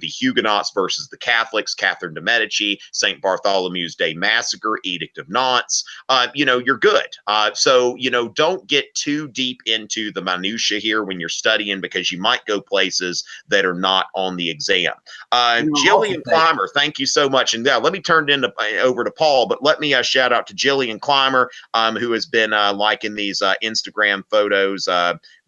Huguenots versus the Catholics, Catherine de' Medici, St. Bartholomew's Day Massacre, Edict of Nantes, you're good. So don't get too deep into the minutia here when you're studying, because you might go places that are not on the exam. Jillian Clymer, thank you so much. And yeah, let me turn it over to Paul, but let me shout out to Jillian Clymer, who has been liking these Instagram photos.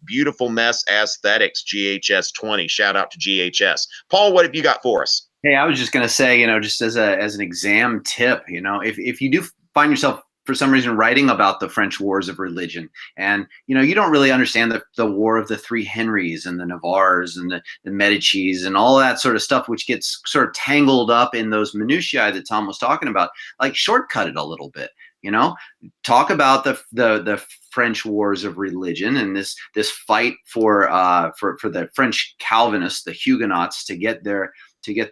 Beautiful mess aesthetics, GHS 20. Shout out to GHS. Paul, what have you got for us? Hey, I was just going to say, just as an exam tip, if you do find yourself for some reason writing about the French wars of religion, and you don't really understand the War of the Three Henrys and the Navarres and the Medicis and all that sort of stuff, which gets sort of tangled up in those minutiae that Tom was talking about, like, shortcut it a little bit. Talk about the French wars of religion and this fight for the French Calvinists, the Huguenots, to get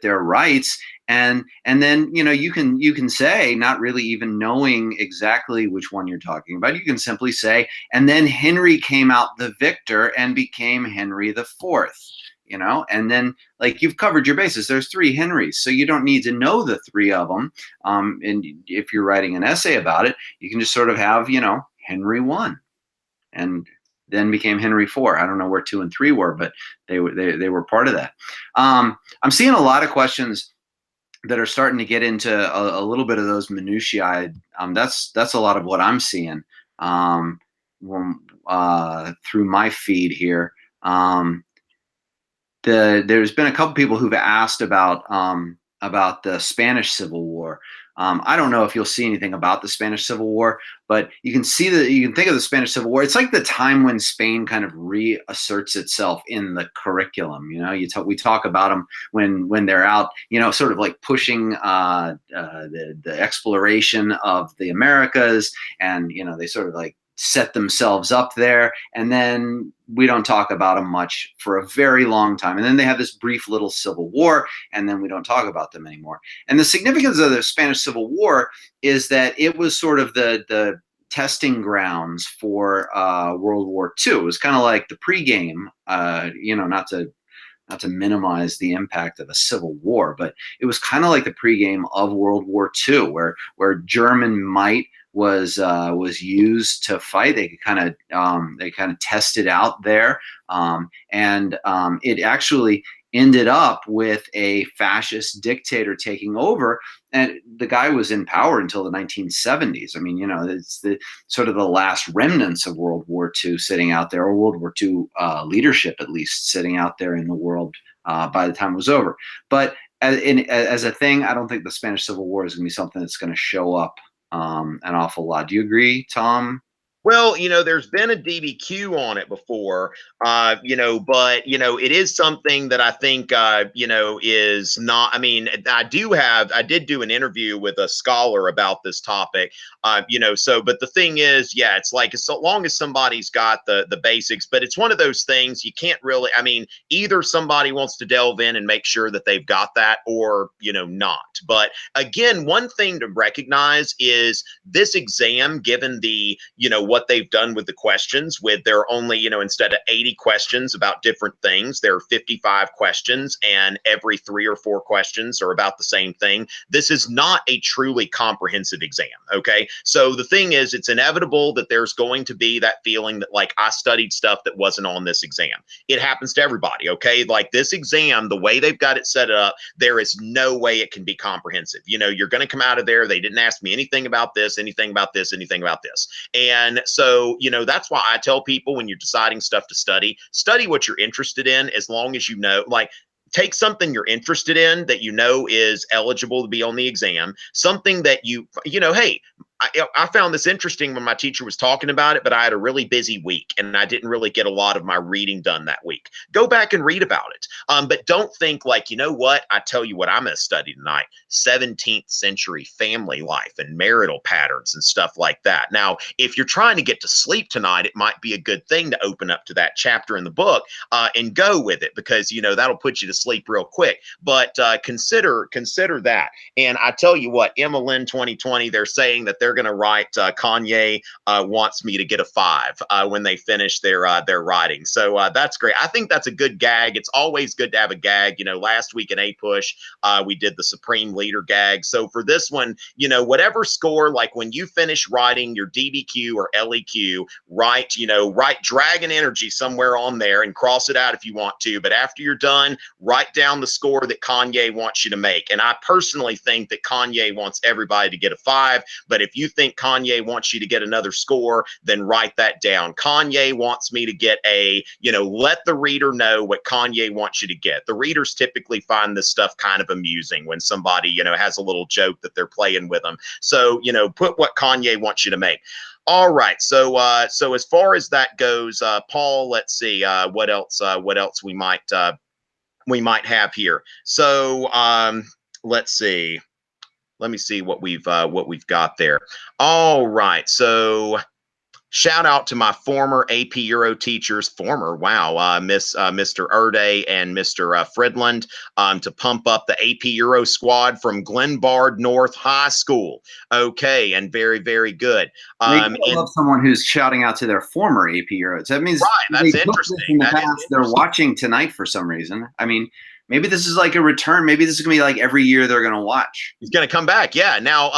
their rights, and then you can say, not really even knowing exactly which one you're talking about, you can simply say, and then Henry came out the victor and became Henry the Fourth. And then, like, you've covered your bases. There's three Henrys, so you don't need to know the three of them. And if you're writing an essay about it, you can just sort of have, Henry I, and then became Henry IV. I don't know where 2 and 3 were, but they were part of that. I'm seeing a lot of questions that are starting to get into a little bit of those minutiae. That's a lot of what I'm seeing through my feed here. There's been a couple people who've asked about the Spanish Civil War. I don't know if you'll see anything about the Spanish Civil War, but you can think of the Spanish Civil War. It's like the time when Spain kind of reasserts itself in the curriculum. We talk about them when they're out, sort of like pushing the exploration of the Americas, and they sort of like set themselves up there, and then we don't talk about them much for a very long time, and then they have this brief little civil war, and then we don't talk about them anymore. And the significance of the Spanish Civil War is that it was sort of the testing grounds for World War II. It was kind of like the pregame, not to minimize the impact of a civil war, but it was kind of like the pregame of World War II, where German might was used to fight. They kind of tested out there, and it actually ended up with a fascist dictator taking over, and the guy was in power until the 1970s. I mean, it's the sort of the last remnants of World War II sitting out there, or World War II leadership at least sitting out there in the world by the time it was over. But as a thing, I don't think the Spanish Civil War is going to be something that's going to show up an awful lot. Do you agree, Tom? Well, there's been a DBQ on it before, but it is something that I think, is not, I mean, I did do an interview with a scholar about this topic, but the thing is, yeah, it's like, so long as somebody's got the basics, but it's one of those things you can't really, I mean, either somebody wants to delve in and make sure that they've got that, or, not. But again, one thing to recognize is this exam, given the, what they've done with the questions, with their only, instead of 80 questions about different things, there are 55 questions, and every 3 or 4 questions are about the same thing. This is not a truly comprehensive exam. Okay. So the thing is, it's inevitable that there's going to be that feeling that, like, I studied stuff that wasn't on this exam. It happens to everybody. Okay. Like, this exam, the way they've got it set up, there is no way it can be comprehensive. You're going to come out of there. They didn't ask me anything about this, anything about this, anything about this. And so, that's why I tell people when you're deciding stuff to study what you're interested in, as long as like, take something you're interested in that is eligible to be on the exam, something that hey, I found this interesting when my teacher was talking about it, but I had a really busy week and I didn't really get a lot of my reading done that week. Go back and read about it. But don't think like, what? I tell you what I'm going to study tonight, 17th century family life and marital patterns and stuff like that. Now, if you're trying to get to sleep tonight, it might be a good thing to open up to that chapter in the book and go with it, because, that'll put you to sleep real quick. But consider that. And I tell you what, Emma Lynn 2020, they're saying that they're going to write Kanye wants me to get a 5 when they finish their writing. So that's great. I think that's a good gag. It's always good to have a gag. Last week in A Push, we did the Supreme Leader gag. So for this one, whatever score, like when you finish writing your DBQ or LEQ, write Dragon Energy somewhere on there and cross it out if you want to. But after you're done, write down the score that Kanye wants you to make. And I personally think that Kanye wants everybody to get a 5. But if you think Kanye wants you to get another score, then write that down. Kanye wants me to get a, let the reader know what Kanye wants you to get. The readers typically find this stuff kind of amusing when somebody, has a little joke that they're playing with them. So, put what Kanye wants you to make. All right. So as far as that goes, Paul, let's see what else we might have here. So let's see. Let me see what we've got there. All right. So shout out to my former AP Euro teachers, Mr. Erde and Mr. Fridland, to pump up the AP Euro squad from Glenbard North High School. Okay, and very, very good. I love someone who's shouting out to their former AP Euros. That means that's interesting. They're watching tonight for some reason. I mean, maybe this is like a return. Maybe this is going to be like every year they're going to watch. He's going to come back. Yeah. Now,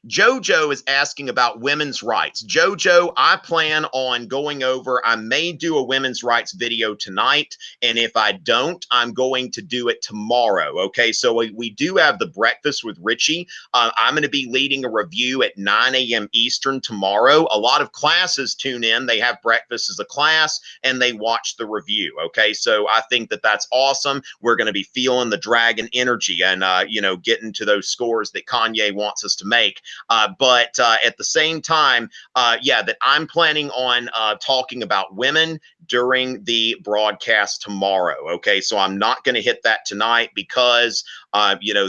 Jojo is asking about women's rights. Jojo, I plan on going over, I may do a women's rights video tonight. And if I don't, I'm going to do it tomorrow. Okay. So we do have the breakfast with Richey. I'm going to be leading a review at 9 a.m. Eastern tomorrow. A lot of classes tune in. They have breakfast as a class and they watch the review. Okay. So I think that that's awesome. We're going to be feeling the dragon energy and, getting to those scores that Kanye wants us to make. But at the same time, that I'm planning on talking about women during the broadcast tomorrow. Okay. So I'm not going to hit that tonight because,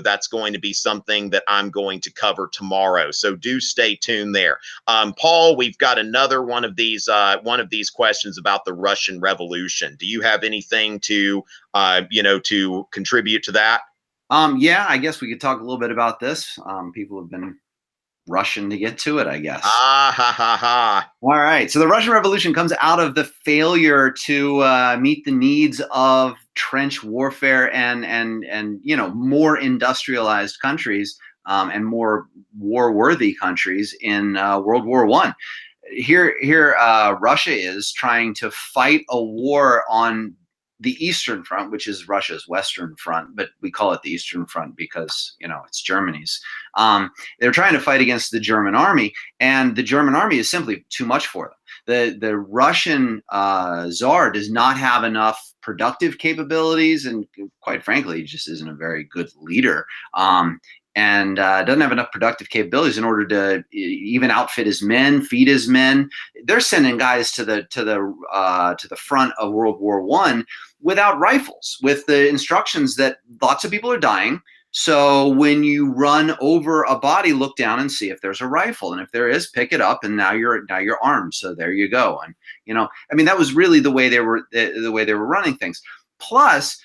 that's going to be something that I'm going to cover tomorrow. So do stay tuned there. Paul, we've got another one of these questions about the Russian Revolution. Do you have anything to contribute to that? Yeah, I guess we could talk a little bit about this. People have been rushing to get to it, I guess. All right. So the Russian Revolution comes out of the failure to meet the needs of trench warfare and more industrialized countries and more war-worthy countries in World War I. Here, Russia is trying to fight a war on the Eastern Front, which is Russia's Western Front, but we call it the Eastern Front because, it's Germany's. They're trying to fight against the German army, and the German army is simply too much for them. The Russian Tsar does not have enough productive capabilities, and quite frankly, he just isn't a very good leader. And doesn't have enough productive capabilities in order to even outfit his men, feed his men. They're sending guys to the front of World War I without rifles, with the instructions that lots of people are dying. So when you run over a body, look down and see if there's a rifle, and if there is, pick it up, and now you're armed. So there you go. And that was really the way they were running things. Plus,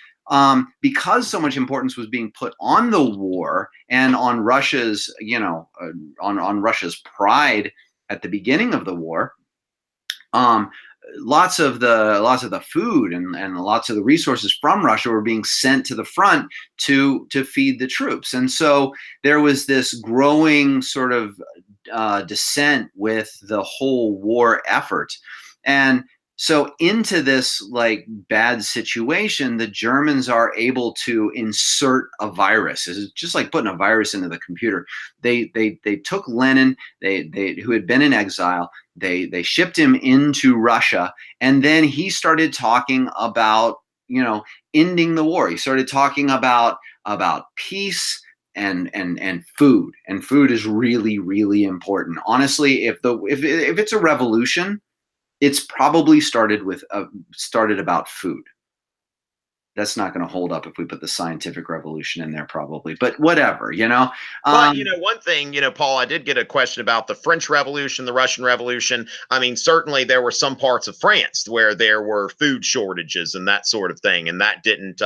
because so much importance was being put on the war and on Russia's, on Russia's pride at the beginning of the war, lots of the food and lots of the resources from Russia were being sent to the front to feed the troops. And so there was this growing sort of dissent with the whole war effort. And so into this bad situation, the Germans are able to insert a virus. It's just like putting a virus into the computer. They took Lenin, who had been in exile. they shipped him into Russia, and then he started talking about, ending the war. He started talking about peace and food. And food is really, really important. Honestly, if it's a revolution, it's probably started about food. That's not going to hold up if we put the scientific revolution in there, probably. But whatever. But one thing, Paul, I did get a question about the French Revolution, the Russian Revolution. I mean, certainly there were some parts of France where there were food shortages and that sort of thing, and that didn't,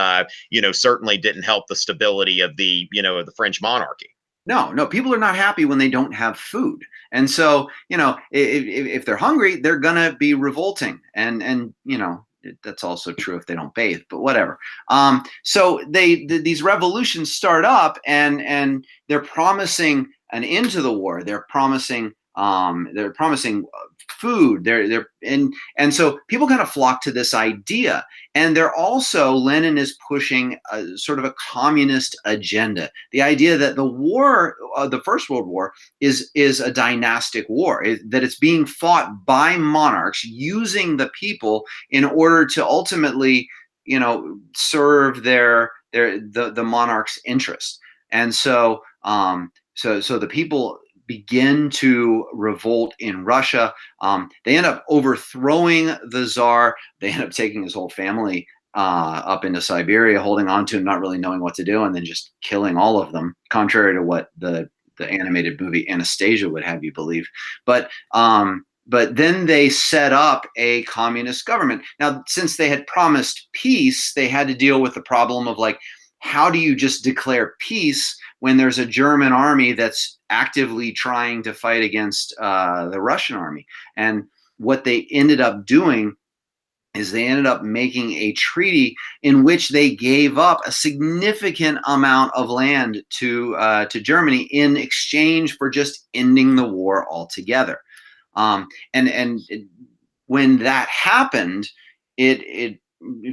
certainly didn't help the stability of the French monarchy. No, people are not happy when they don't have food. And so, if they're hungry, they're going to be revolting. And that's also true if they don't bathe, but whatever. So these revolutions start up, and they're promising an end to the war. They're promising food. And so people kind of flock to this idea. And they're also, Lenin is pushing a sort of a communist agenda. The idea that the war, the First World War, is a dynastic war, that it's being fought by monarchs using the people in order to ultimately, serve the monarch's interest. And so, so the people begin to revolt in Russia. They end up overthrowing the Tsar. They end up taking his whole family up into Siberia, holding on to him, not really knowing what to do, and then just killing all of them, contrary to what the animated movie Anastasia would have you believe. But then they set up a communist government. Now, since they had promised peace, they had to deal with the problem of, like, how do you just declare peace when there's a German army that's actively trying to fight against the Russian army? And what they ended up doing is they ended up making a treaty in which they gave up a significant amount of land to Germany in exchange for just ending the war altogether. And when that happened, it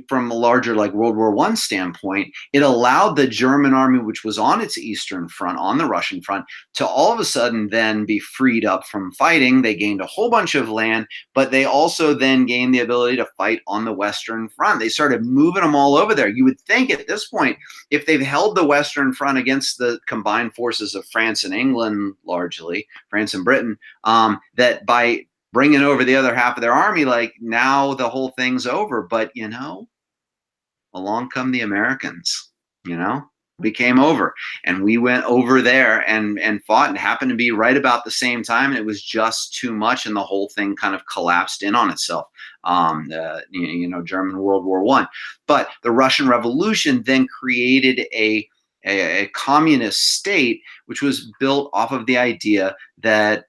from a larger, like, World War I standpoint, it allowed the German army, which was on its eastern front, on the Russian front, to all of a sudden then be freed up from fighting. They gained a whole bunch of land, but they also then gained the ability to fight on the western front. They started moving them all over there. You would think at this point, if they've held the western front against the combined forces of France and England, largely France and Britain, that by bringing over the other half of their army, like, now the whole thing's over. But, along come the Americans, we came over, and we went over there and fought, and happened to be right about the same time. And it was just too much. And the whole thing kind of collapsed in on itself. German World War I. But the Russian Revolution then created a communist state, which was built off of the idea that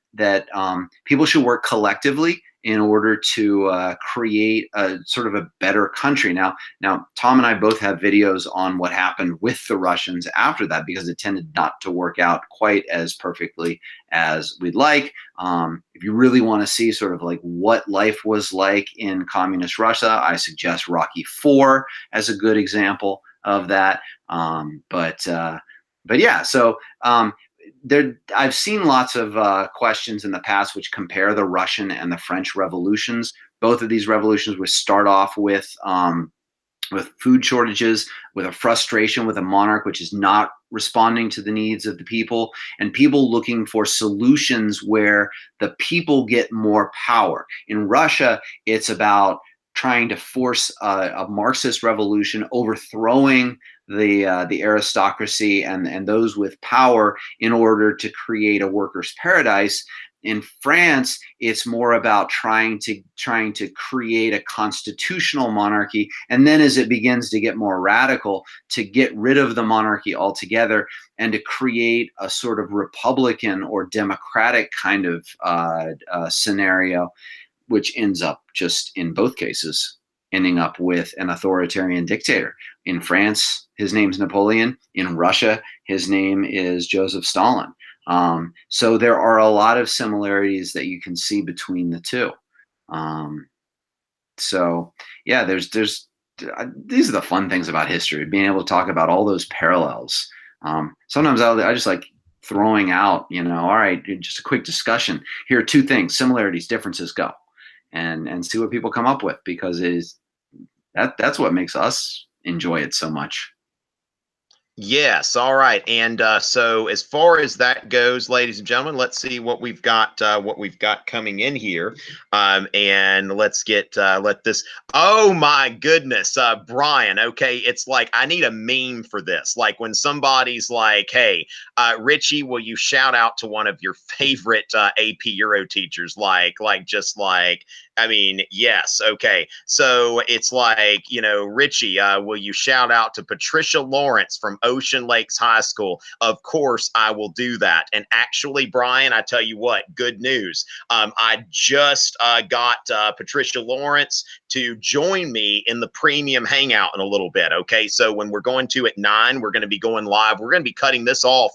people should work collectively in order to create a sort of a better country. Now, Tom and I both have videos on what happened with the Russians after that, because it tended not to work out quite as perfectly as we'd like. If you really want to see sort of like what life was like in communist Russia, I suggest Rocky IV as a good example of that. But yeah, so I've seen lots of questions in the past which compare the Russian and the French revolutions. Both of these revolutions would start off with food shortages, with a frustration with a monarch which is not responding to the needs of the people, and people looking for solutions where the people get more power. In Russia, it's about trying to force a Marxist revolution, overthrowing the aristocracy and those with power in order to create a workers' paradise. In France, it's more about trying to create a constitutional monarchy, and then as it begins to get more radical, to get rid of the monarchy altogether and to create a sort of republican or democratic kind of scenario, which ends up just, in both cases, ending up with an authoritarian dictator. In France, his name's Napoleon. In Russia, his name is Joseph Stalin. So there are a lot of similarities that you can see between the two. So yeah, there's these are the fun things about history, being able to talk about all those parallels. Sometimes I just like throwing out, all right, just a quick discussion. Here are two things, similarities, differences, go, and see what people come up with, because that's what makes us enjoy it so much. Yes. All right. And so as far as that goes, ladies and gentlemen, let's see what we've got coming in here. And let's get let this. Oh my goodness, Brian. Okay, it's like I need a meme for this. Like when somebody's like, "Hey, Richie, will you shout out to one of your favorite AP Euro teachers?" Just like. I mean, yes. Okay. So it's like, Richie, will you shout out to Patricia Lawrence from Ocean Lakes High School? Of course, I will do that. And actually, Brian, I tell you what, good news. I just got Patricia Lawrence to join me in the premium hangout in a little bit. Okay. So when we're going to at 9, we're going to be going live. We're going to be cutting this off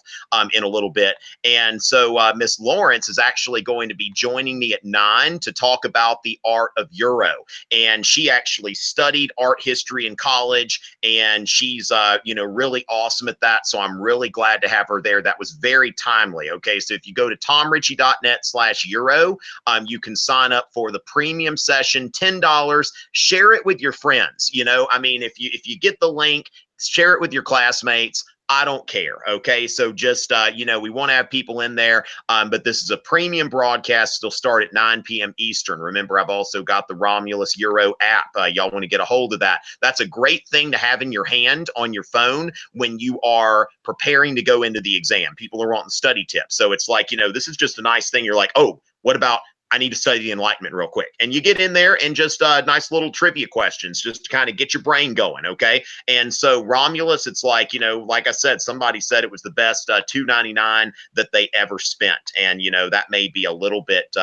in a little bit. And so Miss Lawrence is actually going to be joining me at 9 to talk about the art of Euro. And she actually studied art history in college, and she's really awesome at that. So I'm really glad to have her there. That was very timely. Okay, so if you go to tomrichey.net/Euro, you can sign up for the premium session, $10. Share it with your friends. I mean, if you get the link, share it with your classmates. I don't care. Okay. So just, we want to have people in there. But this is a premium broadcast. It'll start at 9 p.m. Eastern. Remember, I've also got the Romulus Euro app. Y'all want to get a hold of that. That's a great thing to have in your hand on your phone when you are preparing to go into the exam. People are wanting study tips. So it's like, this is just a nice thing. You're like, oh, what about I need to study the Enlightenment real quick. And you get in there and just nice little trivia questions just to kind of get your brain going, okay? And so Romulus, it's like, like I said, somebody said it was the best $2.99 that they ever spent. And, that may be a little bit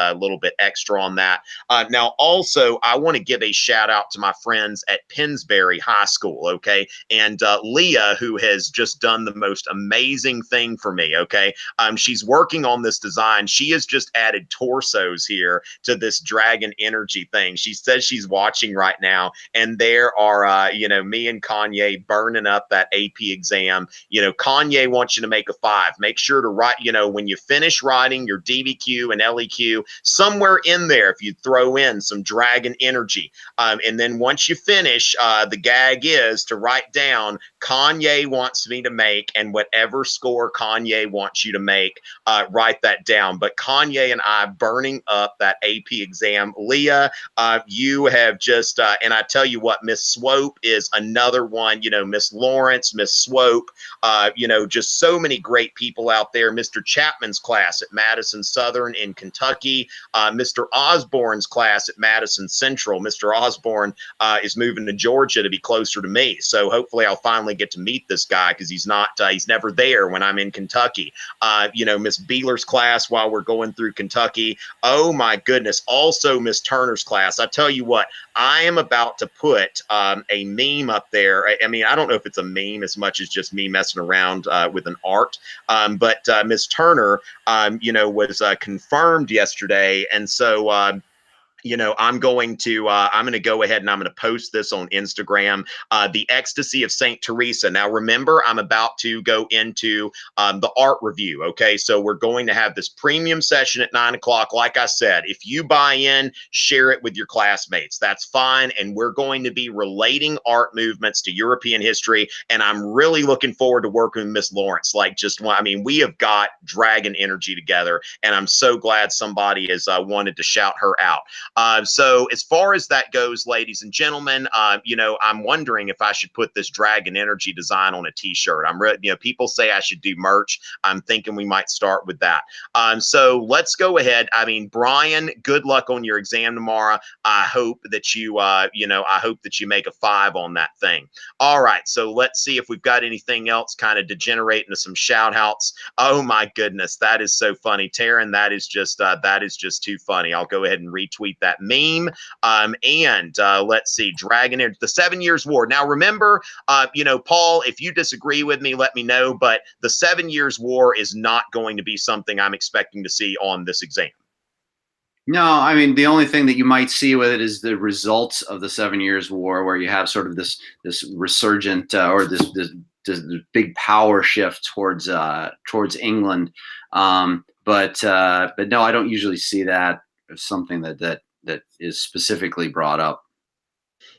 extra on that. Now, also, I want to give a shout out to my friends at Pennsbury High School, okay? And Leah, who has just done the most amazing thing for me, okay? She's working on this design. She has just added torsos here to this dragon energy thing. She says she's watching right now, and there are me and Kanye burning up that AP exam. Kanye wants you to make a 5. Make sure to write, when you finish writing your DBQ and LEQ, somewhere in there, if you throw in some dragon energy, and then once you finish, the gag is to write down Kanye wants me to make, and whatever score Kanye wants you to make, write that down. But Kanye and I burning up that AP exam. Leah, you have just, and I tell you what, Miss Swope is another one, Miss Lawrence, Miss Swope, just so many great people out there. Mr. Chapman's class at Madison Southern in Kentucky, Mr. Osborne's class at Madison Central. Mr. Osborne is moving to Georgia to be closer to me. So hopefully I'll finally get to meet this guy, because he's never there when I'm in Kentucky. Miss Beeler's class while we're going through Kentucky. Oh my goodness. Also Miss Turner's class. I tell you what, I am about to put a meme up there. I mean, I don't know if it's a meme as much as just me messing around with an art. But Miss Turner, was confirmed yesterday. And so, I'm going to go ahead and I'm going to post this on Instagram, the Ecstasy of St. Teresa. Now, remember, I'm about to go into the art review. Okay. So we're going to have this premium session at 9 o'clock. Like I said, if you buy in, share it with your classmates. That's fine. And we're going to be relating art movements to European history. And I'm really looking forward to working with Miss Lawrence. We have got dragon energy together, and I'm so glad somebody has wanted to shout her out. So as far as that goes, ladies and gentlemen, I'm wondering if I should put this dragon energy design on a t-shirt. People say I should do merch. I'm thinking we might start with that. So let's go ahead. I mean, Brian, good luck on your exam tomorrow. I hope that you make a 5 on that thing. All right. So let's see if we've got anything else kind of degenerate into some shout outs. Oh my goodness. That is so funny. Taryn, that is just too funny. I'll go ahead and retweet that meme. Let's see, Dragon Age, the 7 Years War. Now, remember, Paul, if you disagree with me, let me know. But the 7 Years War is not going to be something I'm expecting to see on this exam. No, I mean, the only thing that you might see with it is the results of the 7 Years War, where you have sort of this resurgent or this big power shift towards England. But no, I don't usually see that as something that is specifically brought up.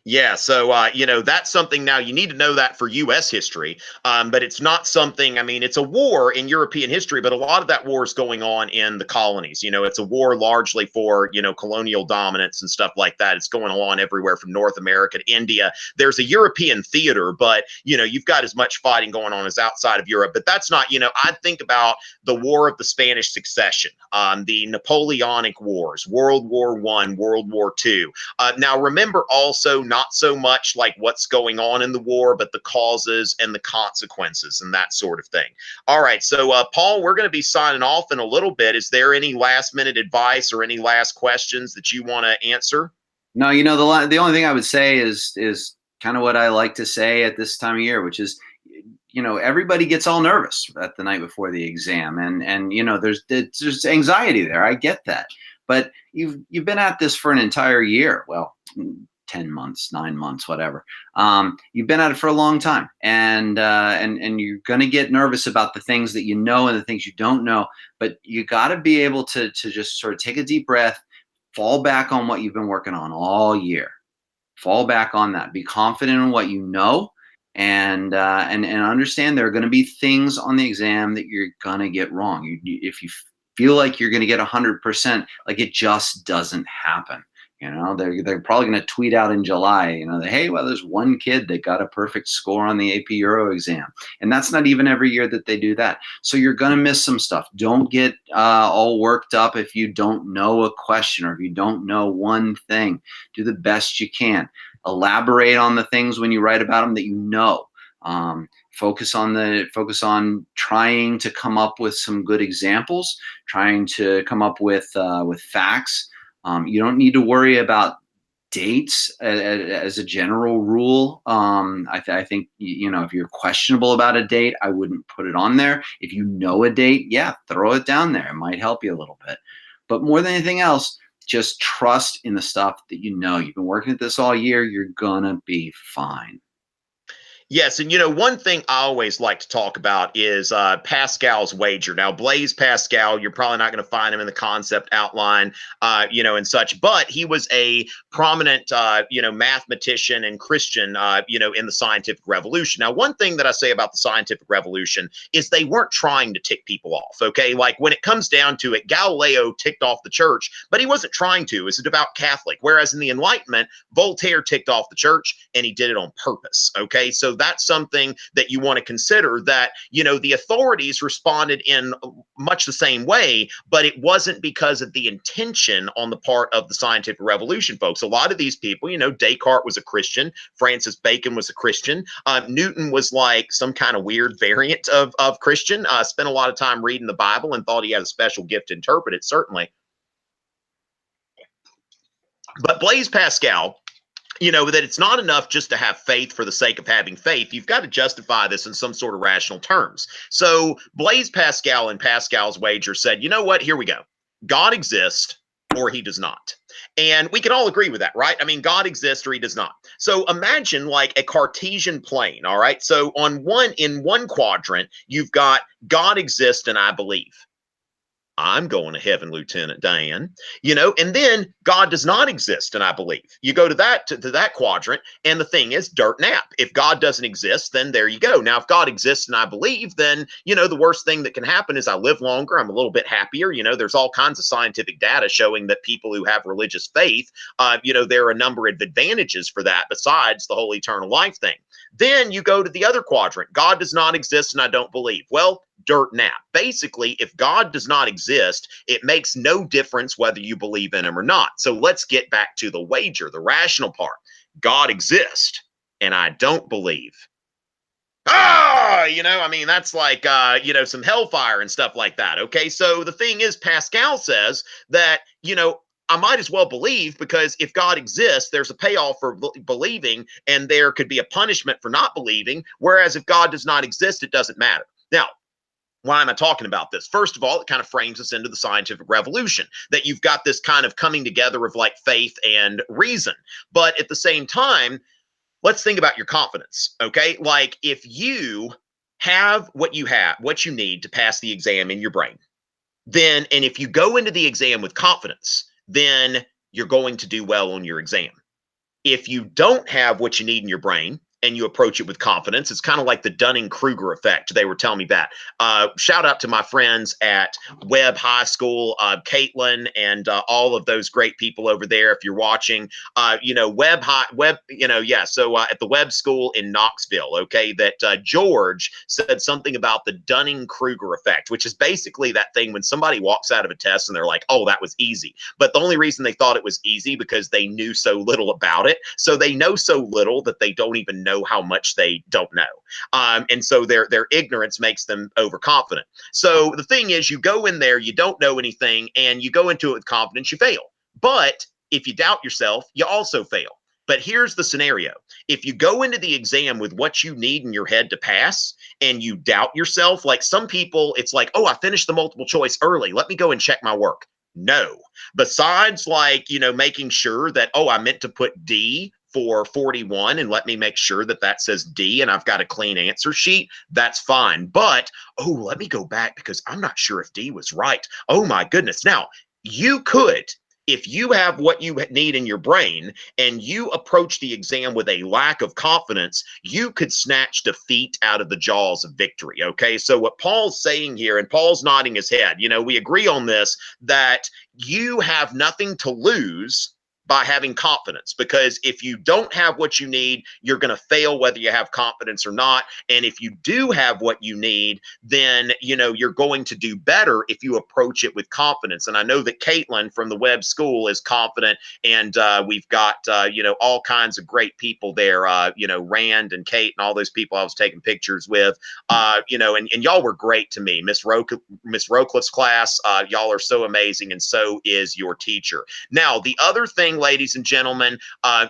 Yeah, so that's something now you need to know that for U.S. history, but it's not something. I mean, it's a war in European history, but a lot of that war is going on in the colonies. It's a war largely for colonial dominance and stuff like that. It's going on everywhere from North America to India. There's a European theater, but you've got as much fighting going on as outside of Europe. But that's not. I think about the War of the Spanish Succession, the Napoleonic Wars, World War I, World War II. Now, remember also not so much like what's going on in the war, but the causes and the consequences and that sort of thing. All right. So, Paul, we're going to be signing off in a little bit. Is there any last minute advice or any last questions that you want to answer? No, the only thing I would say is kind of what I like to say at this time of year, which is, everybody gets all nervous at the night before the exam, and there's anxiety there. I get that, but you've been at this for an entire year. Well, 10 months, 9 months, whatever. You've been at it for a long time, and you're going to get nervous about the things that you know and the things you don't know. But you got to be able to just sort of take a deep breath, fall back on what you've been working on all year. Fall back on that. Be confident in what you know, and understand there are going to be things on the exam that you're going to get wrong. If you feel like you're going to get 100%, like it just doesn't happen. They're probably going to tweet out in July, that, hey, well, there's one kid that got a perfect score on the AP Euro exam. And that's not even every year that they do that. So you're going to miss some stuff. Don't get all worked up if you don't know a question or if you don't know one thing. Do the best you can. Elaborate on the things when you write about them that you know. Focus on trying to come up with some good examples, trying to come up with facts. You don't need to worry about dates as a general rule. I think, if you're questionable about a date, I wouldn't put it on there. If you know a date, yeah, throw it down there. It might help you a little bit. But more than anything else, just trust in the stuff that you know. You've been working at this all year. You're going to be fine. Yes, and one thing I always like to talk about is Pascal's wager. Now, Blaise Pascal, you're probably not going to find him in the concept outline, and such, but he was a prominent, mathematician and Christian, in the scientific revolution. Now, one thing that I say about the scientific revolution is they weren't trying to tick people off, okay? Like when it comes down to it, Galileo ticked off the church, but he wasn't trying to. As a devout Catholic, whereas in the Enlightenment, Voltaire ticked off the church and he did it on purpose, okay? So that's something that you want to consider, that the authorities responded in much the same way, but it wasn't because of the intention on the part of the scientific revolution folks. A lot of these people, Descartes was a Christian, Francis Bacon was a Christian, Newton was like some kind of weird variant of Christian, spent a lot of time reading the Bible and thought he had a special gift to interpret it, certainly. But Blaise Pascal, that it's not enough just to have faith for the sake of having faith. You've got to justify this in some sort of rational terms. So Blaise Pascal and Pascal's wager said, you know what? Here we go. God exists or he does not. And we can all agree with that, right? I mean, God exists or he does not. So imagine like a Cartesian plane, all right? So in one quadrant, you've got God exists and I believe. I'm going to heaven, Lieutenant Dan, and then God does not exist, and I believe. You go to that quadrant, and the thing is dirt nap. If God doesn't exist, then there you go. Now, if God exists and I believe, then, the worst thing that can happen is I live longer. I'm a little bit happier. There's all kinds of scientific data showing that people who have religious faith, there are a number of advantages for that besides the whole eternal life thing. Then you go to the other quadrant. God does not exist and I don't believe. Well, dirt nap. Basically, if God does not exist, it makes no difference whether you believe in him or not. So let's get back to the wager, the rational part. God exists and I don't believe. That's like, some hellfire and stuff like that. Okay. So the thing is, Pascal says that, I might as well believe, because if God exists, there's a payoff for believing and there could be a punishment for not believing. Whereas if God does not exist, it doesn't matter. Now, why am I talking about this? First of all, it kind of frames us into the scientific revolution, that you've got this kind of coming together of like faith and reason. But at the same time, let's think about your confidence. Okay. Like if you have, what you need to pass the exam in your brain, then, and if you go into the exam with confidence, then you're going to do well on your exam. If you don't have what you need in your brain and you approach it with confidence, it's kind of like the Dunning-Kruger effect. They were telling me that. Shout out to my friends at Webb High School, Caitlin, and all of those great people over there. If you're watching, yeah. So at the Webb School in Knoxville, okay, that George said something about the Dunning-Kruger effect, which is basically that thing when somebody walks out of a test and they're like, "Oh, that was easy," but the only reason they thought it was easy because they knew so little about it. So they know so little that they don't even know how much they don't know. And so their ignorance makes them overconfident. So the thing is, you go in there, you don't know anything, and you go into it with confidence, you fail. But if you doubt yourself, you also fail. But here's the scenario. If you go into the exam with what you need in your head to pass and you doubt yourself, like some people, it's like, oh, I finished the multiple choice early. Let me go and check my work. No. Besides, like, making sure that, oh, I meant to put D for 41 and let me make sure that that says D and I've got a clean answer sheet, that's fine. But, oh, let me go back because I'm not sure if D was right. Oh, my goodness. Now, you could, if you have what you need in your brain and you approach the exam with a lack of confidence, you could snatch defeat out of the jaws of victory. Okay. So, what Paul's saying here, and Paul's nodding his head, we agree on this, that you have nothing to lose by having confidence, because if you don't have what you need, you're going to fail whether you have confidence or not. And if you do have what you need, then you're going to do better if you approach it with confidence. And I know that Caitlin from the Webb School is confident, and we've got all kinds of great people there, Rand and Kate and all those people I was taking pictures with, and y'all were great to me. Miss Rocliffe's class, y'all are so amazing, and so is your teacher. Now, the other thing, ladies and gentlemen, at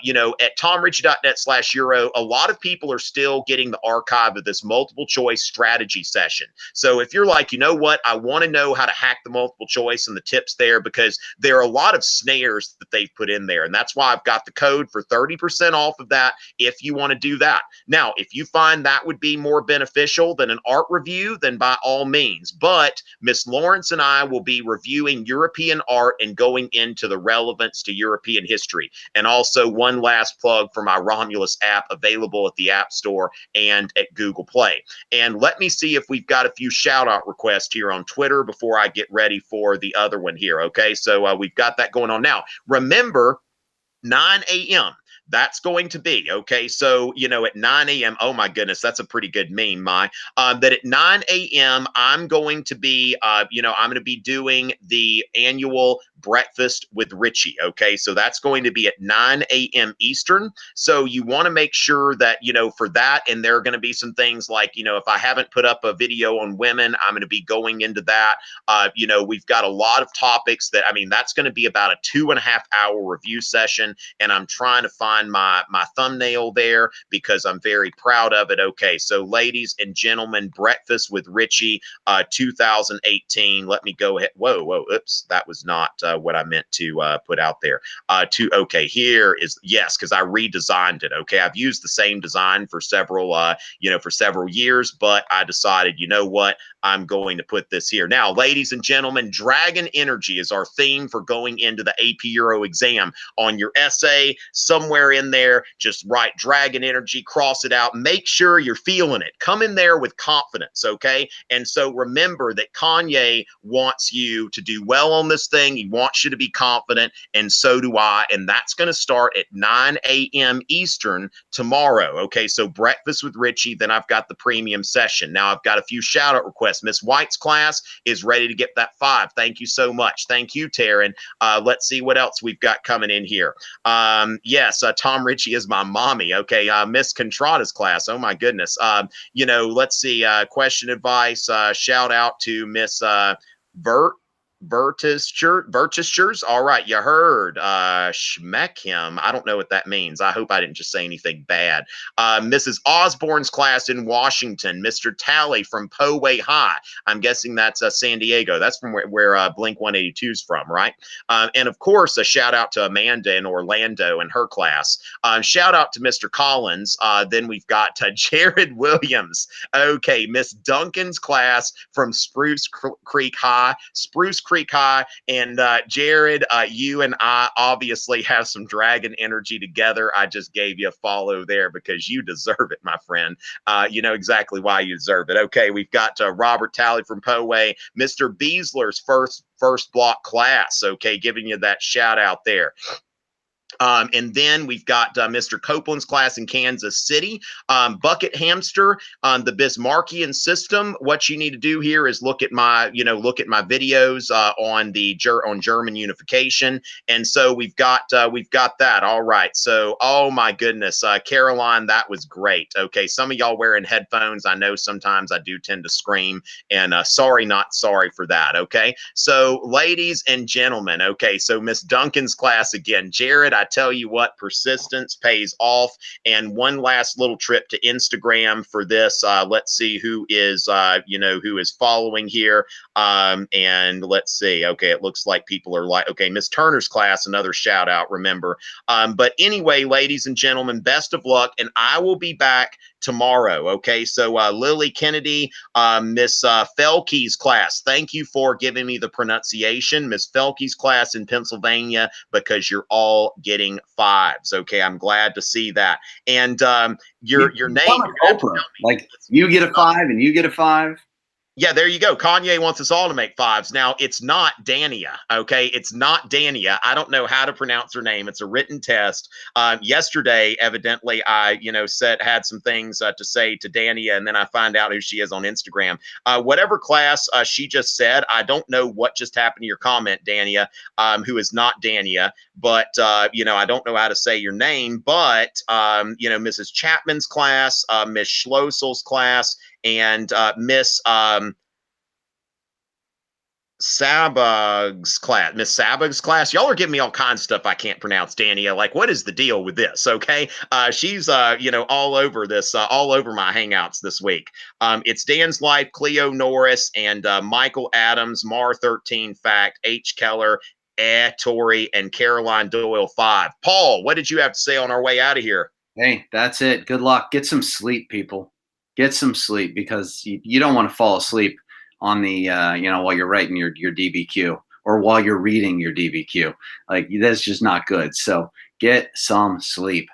tomrichey.net/Euro, a lot of people are still getting the archive of this multiple choice strategy session. So if you're like, you know what, I want to know how to hack the multiple choice and the tips there, because there are a lot of snares that they've put in there. And that's why I've got the code for 30% off of that if you want to do that. Now, if you find that would be more beneficial than an art review, then by all means. But Miss Lawrence and I will be reviewing European art and going into the relevance to European history. And also, one last plug for my Romulus app, available at the App Store and at Google Play. And let me see if we've got a few shout out requests here on Twitter before I get ready for the other one here. Okay, so we've got that going on now. Remember, 9 a.m. That's going to be, okay, so, at 9 a.m., oh my goodness, that's a pretty good meme, that at 9 a.m., I'm going to be, I'm going to be doing the annual breakfast with Richey, okay, so that's going to be at 9 a.m. Eastern, so you want to make sure that, for that, and there are going to be some things like, if I haven't put up a video on women, I'm going to be going into that. We've got a lot of topics that, that's going to be about a 2.5-hour review session, and I'm trying to find my thumbnail there because I'm very proud of it. Okay, so ladies and gentlemen, breakfast with Richey 2018. Let me go ahead. Whoa, oops, that was not what I meant to put out there. Okay, here is, yes, because I redesigned it. Okay, I've used the same design for several years, but I decided, you know what, I'm going to put this here. Now, ladies and gentlemen, Dragon Energy is our theme for going into the AP Euro exam. On your essay, somewhere in there, just write Dragon Energy, cross it out, make sure you're feeling it. Come in there with confidence, okay? And so remember that Kanye wants you to do well on this thing. He wants you to be confident, and so do I. And that's going to start at 9 a.m. Eastern tomorrow, okay? So breakfast with Richey, then I've got the premium session. Now I've got a few shout out requests. Miss White's class is ready to get that 5. Thank you so much. Thank you, Taryn. Let's see what else we've got coming in here. Yes, Tom Richey is my mommy. Okay, Miss Contrada's class. Oh my goodness. Let's see. Question advice. Shout out to Miss Vert. Vertistures. All right, you heard. Schmeck him. I don't know what that means. I hope I didn't just say anything bad. Mrs. Osborne's class in Washington. Mr. Talley from Poway High. I'm guessing that's San Diego. That's from where Blink 182 is from, right? And of course, a shout out to Amanda in Orlando and her class. Shout out to Mr. Collins. Then we've got Jared Williams. Okay, Miss Duncan's class from Spruce Creek High. Spruce Creek High. And Jared, you and I obviously have some dragon energy together. I just gave you a follow there because you deserve it, my friend. You know exactly why you deserve it. Okay, we've got Robert Talley from Poway, Mr. Beasler's first block class. Okay, giving you that shout out there. And then we've got Mr. Copeland's class in Kansas City. Bucket Hamster on the Bismarckian system. What you need to do here is look at my videos on German unification. And so we've got that. All right. So, oh my goodness, Caroline, that was great. Okay, some of y'all wearing headphones. I know sometimes I do tend to scream, and sorry, not sorry for that. Okay, so ladies and gentlemen. Okay, so Miss Duncan's class again, Jared. I tell you what, persistence pays off. And one last little trip to Instagram for this. Let's see who is following here. And let's see. Okay, it looks like people are like, okay, Miss Turner's class, another shout out, remember. But anyway, ladies and gentlemen, best of luck, and I will be back tomorrow. Okay, so Lily Kennedy, Miss Felke's class, thank you for giving me the pronunciation. Miss Felke's class in Pennsylvania, because you're all getting 5s. Okay, I'm glad to see that. And your name, Oprah, like you get a 5 and you get a 5. Yeah, there you go. Kanye wants us all to make 5s. Now, it's not Dania, okay? It's not Dania. I don't know how to pronounce her name. It's a written test. Yesterday, evidently, I, had some things to say to Dania, and then I find out who she is on Instagram. Whatever class she just said, I don't know what just happened to your comment, Dania, who is not Dania, but, I don't know how to say your name, but, Mrs. Chapman's class, Miss Schlossel's class, and Miss Sabag's class, Miss Sabag's class. Y'all are giving me all kinds of stuff I can't pronounce, Dania. Like, what is the deal with this? Okay, she's all over this, all over my hangouts this week. It's Dan's Life, Cleo Norris, and Michael Adams, Mar 13 Fact, H Keller, Tori, and Caroline Doyle 5. Paul, what did you have to say on our way out of here? Hey, that's it. Good luck. Get some sleep, people. Get some sleep, because you don't want to fall asleep on the while you're writing your DBQ, or while you're reading your DBQ. Like, that's just not good. So get some sleep.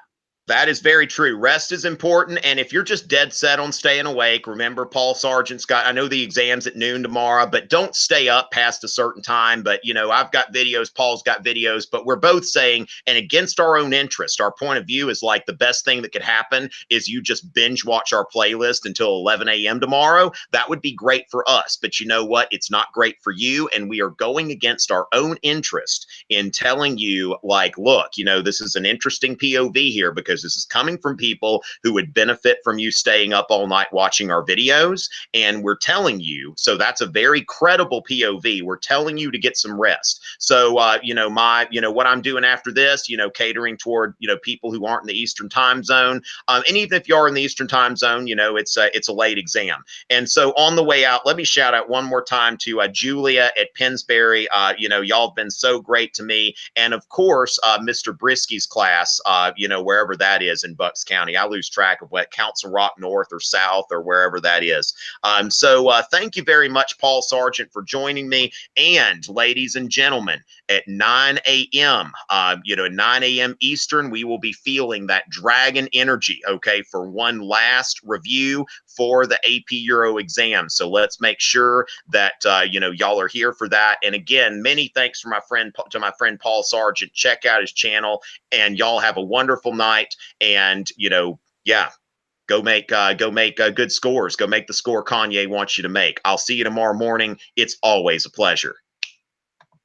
That is very true. Rest is important. And if you're just dead set on staying awake, remember Paul Sargent's got, I know the exam's at noon tomorrow, but don't stay up past a certain time. But, I've got videos, Paul's got videos, but we're both saying, and against our own interest, our point of view is like the best thing that could happen is you just binge watch our playlist until 11 a.m. tomorrow. That would be great for us. But you know what? It's not great for you. And we are going against our own interest in telling you, like, look, this is an interesting POV here, because this is coming from people who would benefit from you staying up all night watching our videos. And we're telling you, so that's a very credible POV. We're telling you to get some rest. So, what I'm doing after this, catering toward, people who aren't in the Eastern time zone. And even if you are in the Eastern time zone, it's a late exam. And so on the way out, let me shout out one more time to Julia at Pennsbury. Y'all have been so great to me. And of course, Mr. Brisky's class, wherever that is in Bucks County. I lose track of what Council Rock North or South or wherever that is. So thank you very much, Paul Sargent, for joining me. And ladies and gentlemen, at 9 a.m., 9 a.m. Eastern, we will be feeling that dragon energy, okay, for one last review for the AP Euro exam. So let's make sure that, y'all are here for that. And again, many thanks to my friend Paul Sargent. Check out his channel, and y'all have a wonderful night. And, go make good scores. Go make the score Kanye wants you to make. I'll see you tomorrow morning. It's always a pleasure.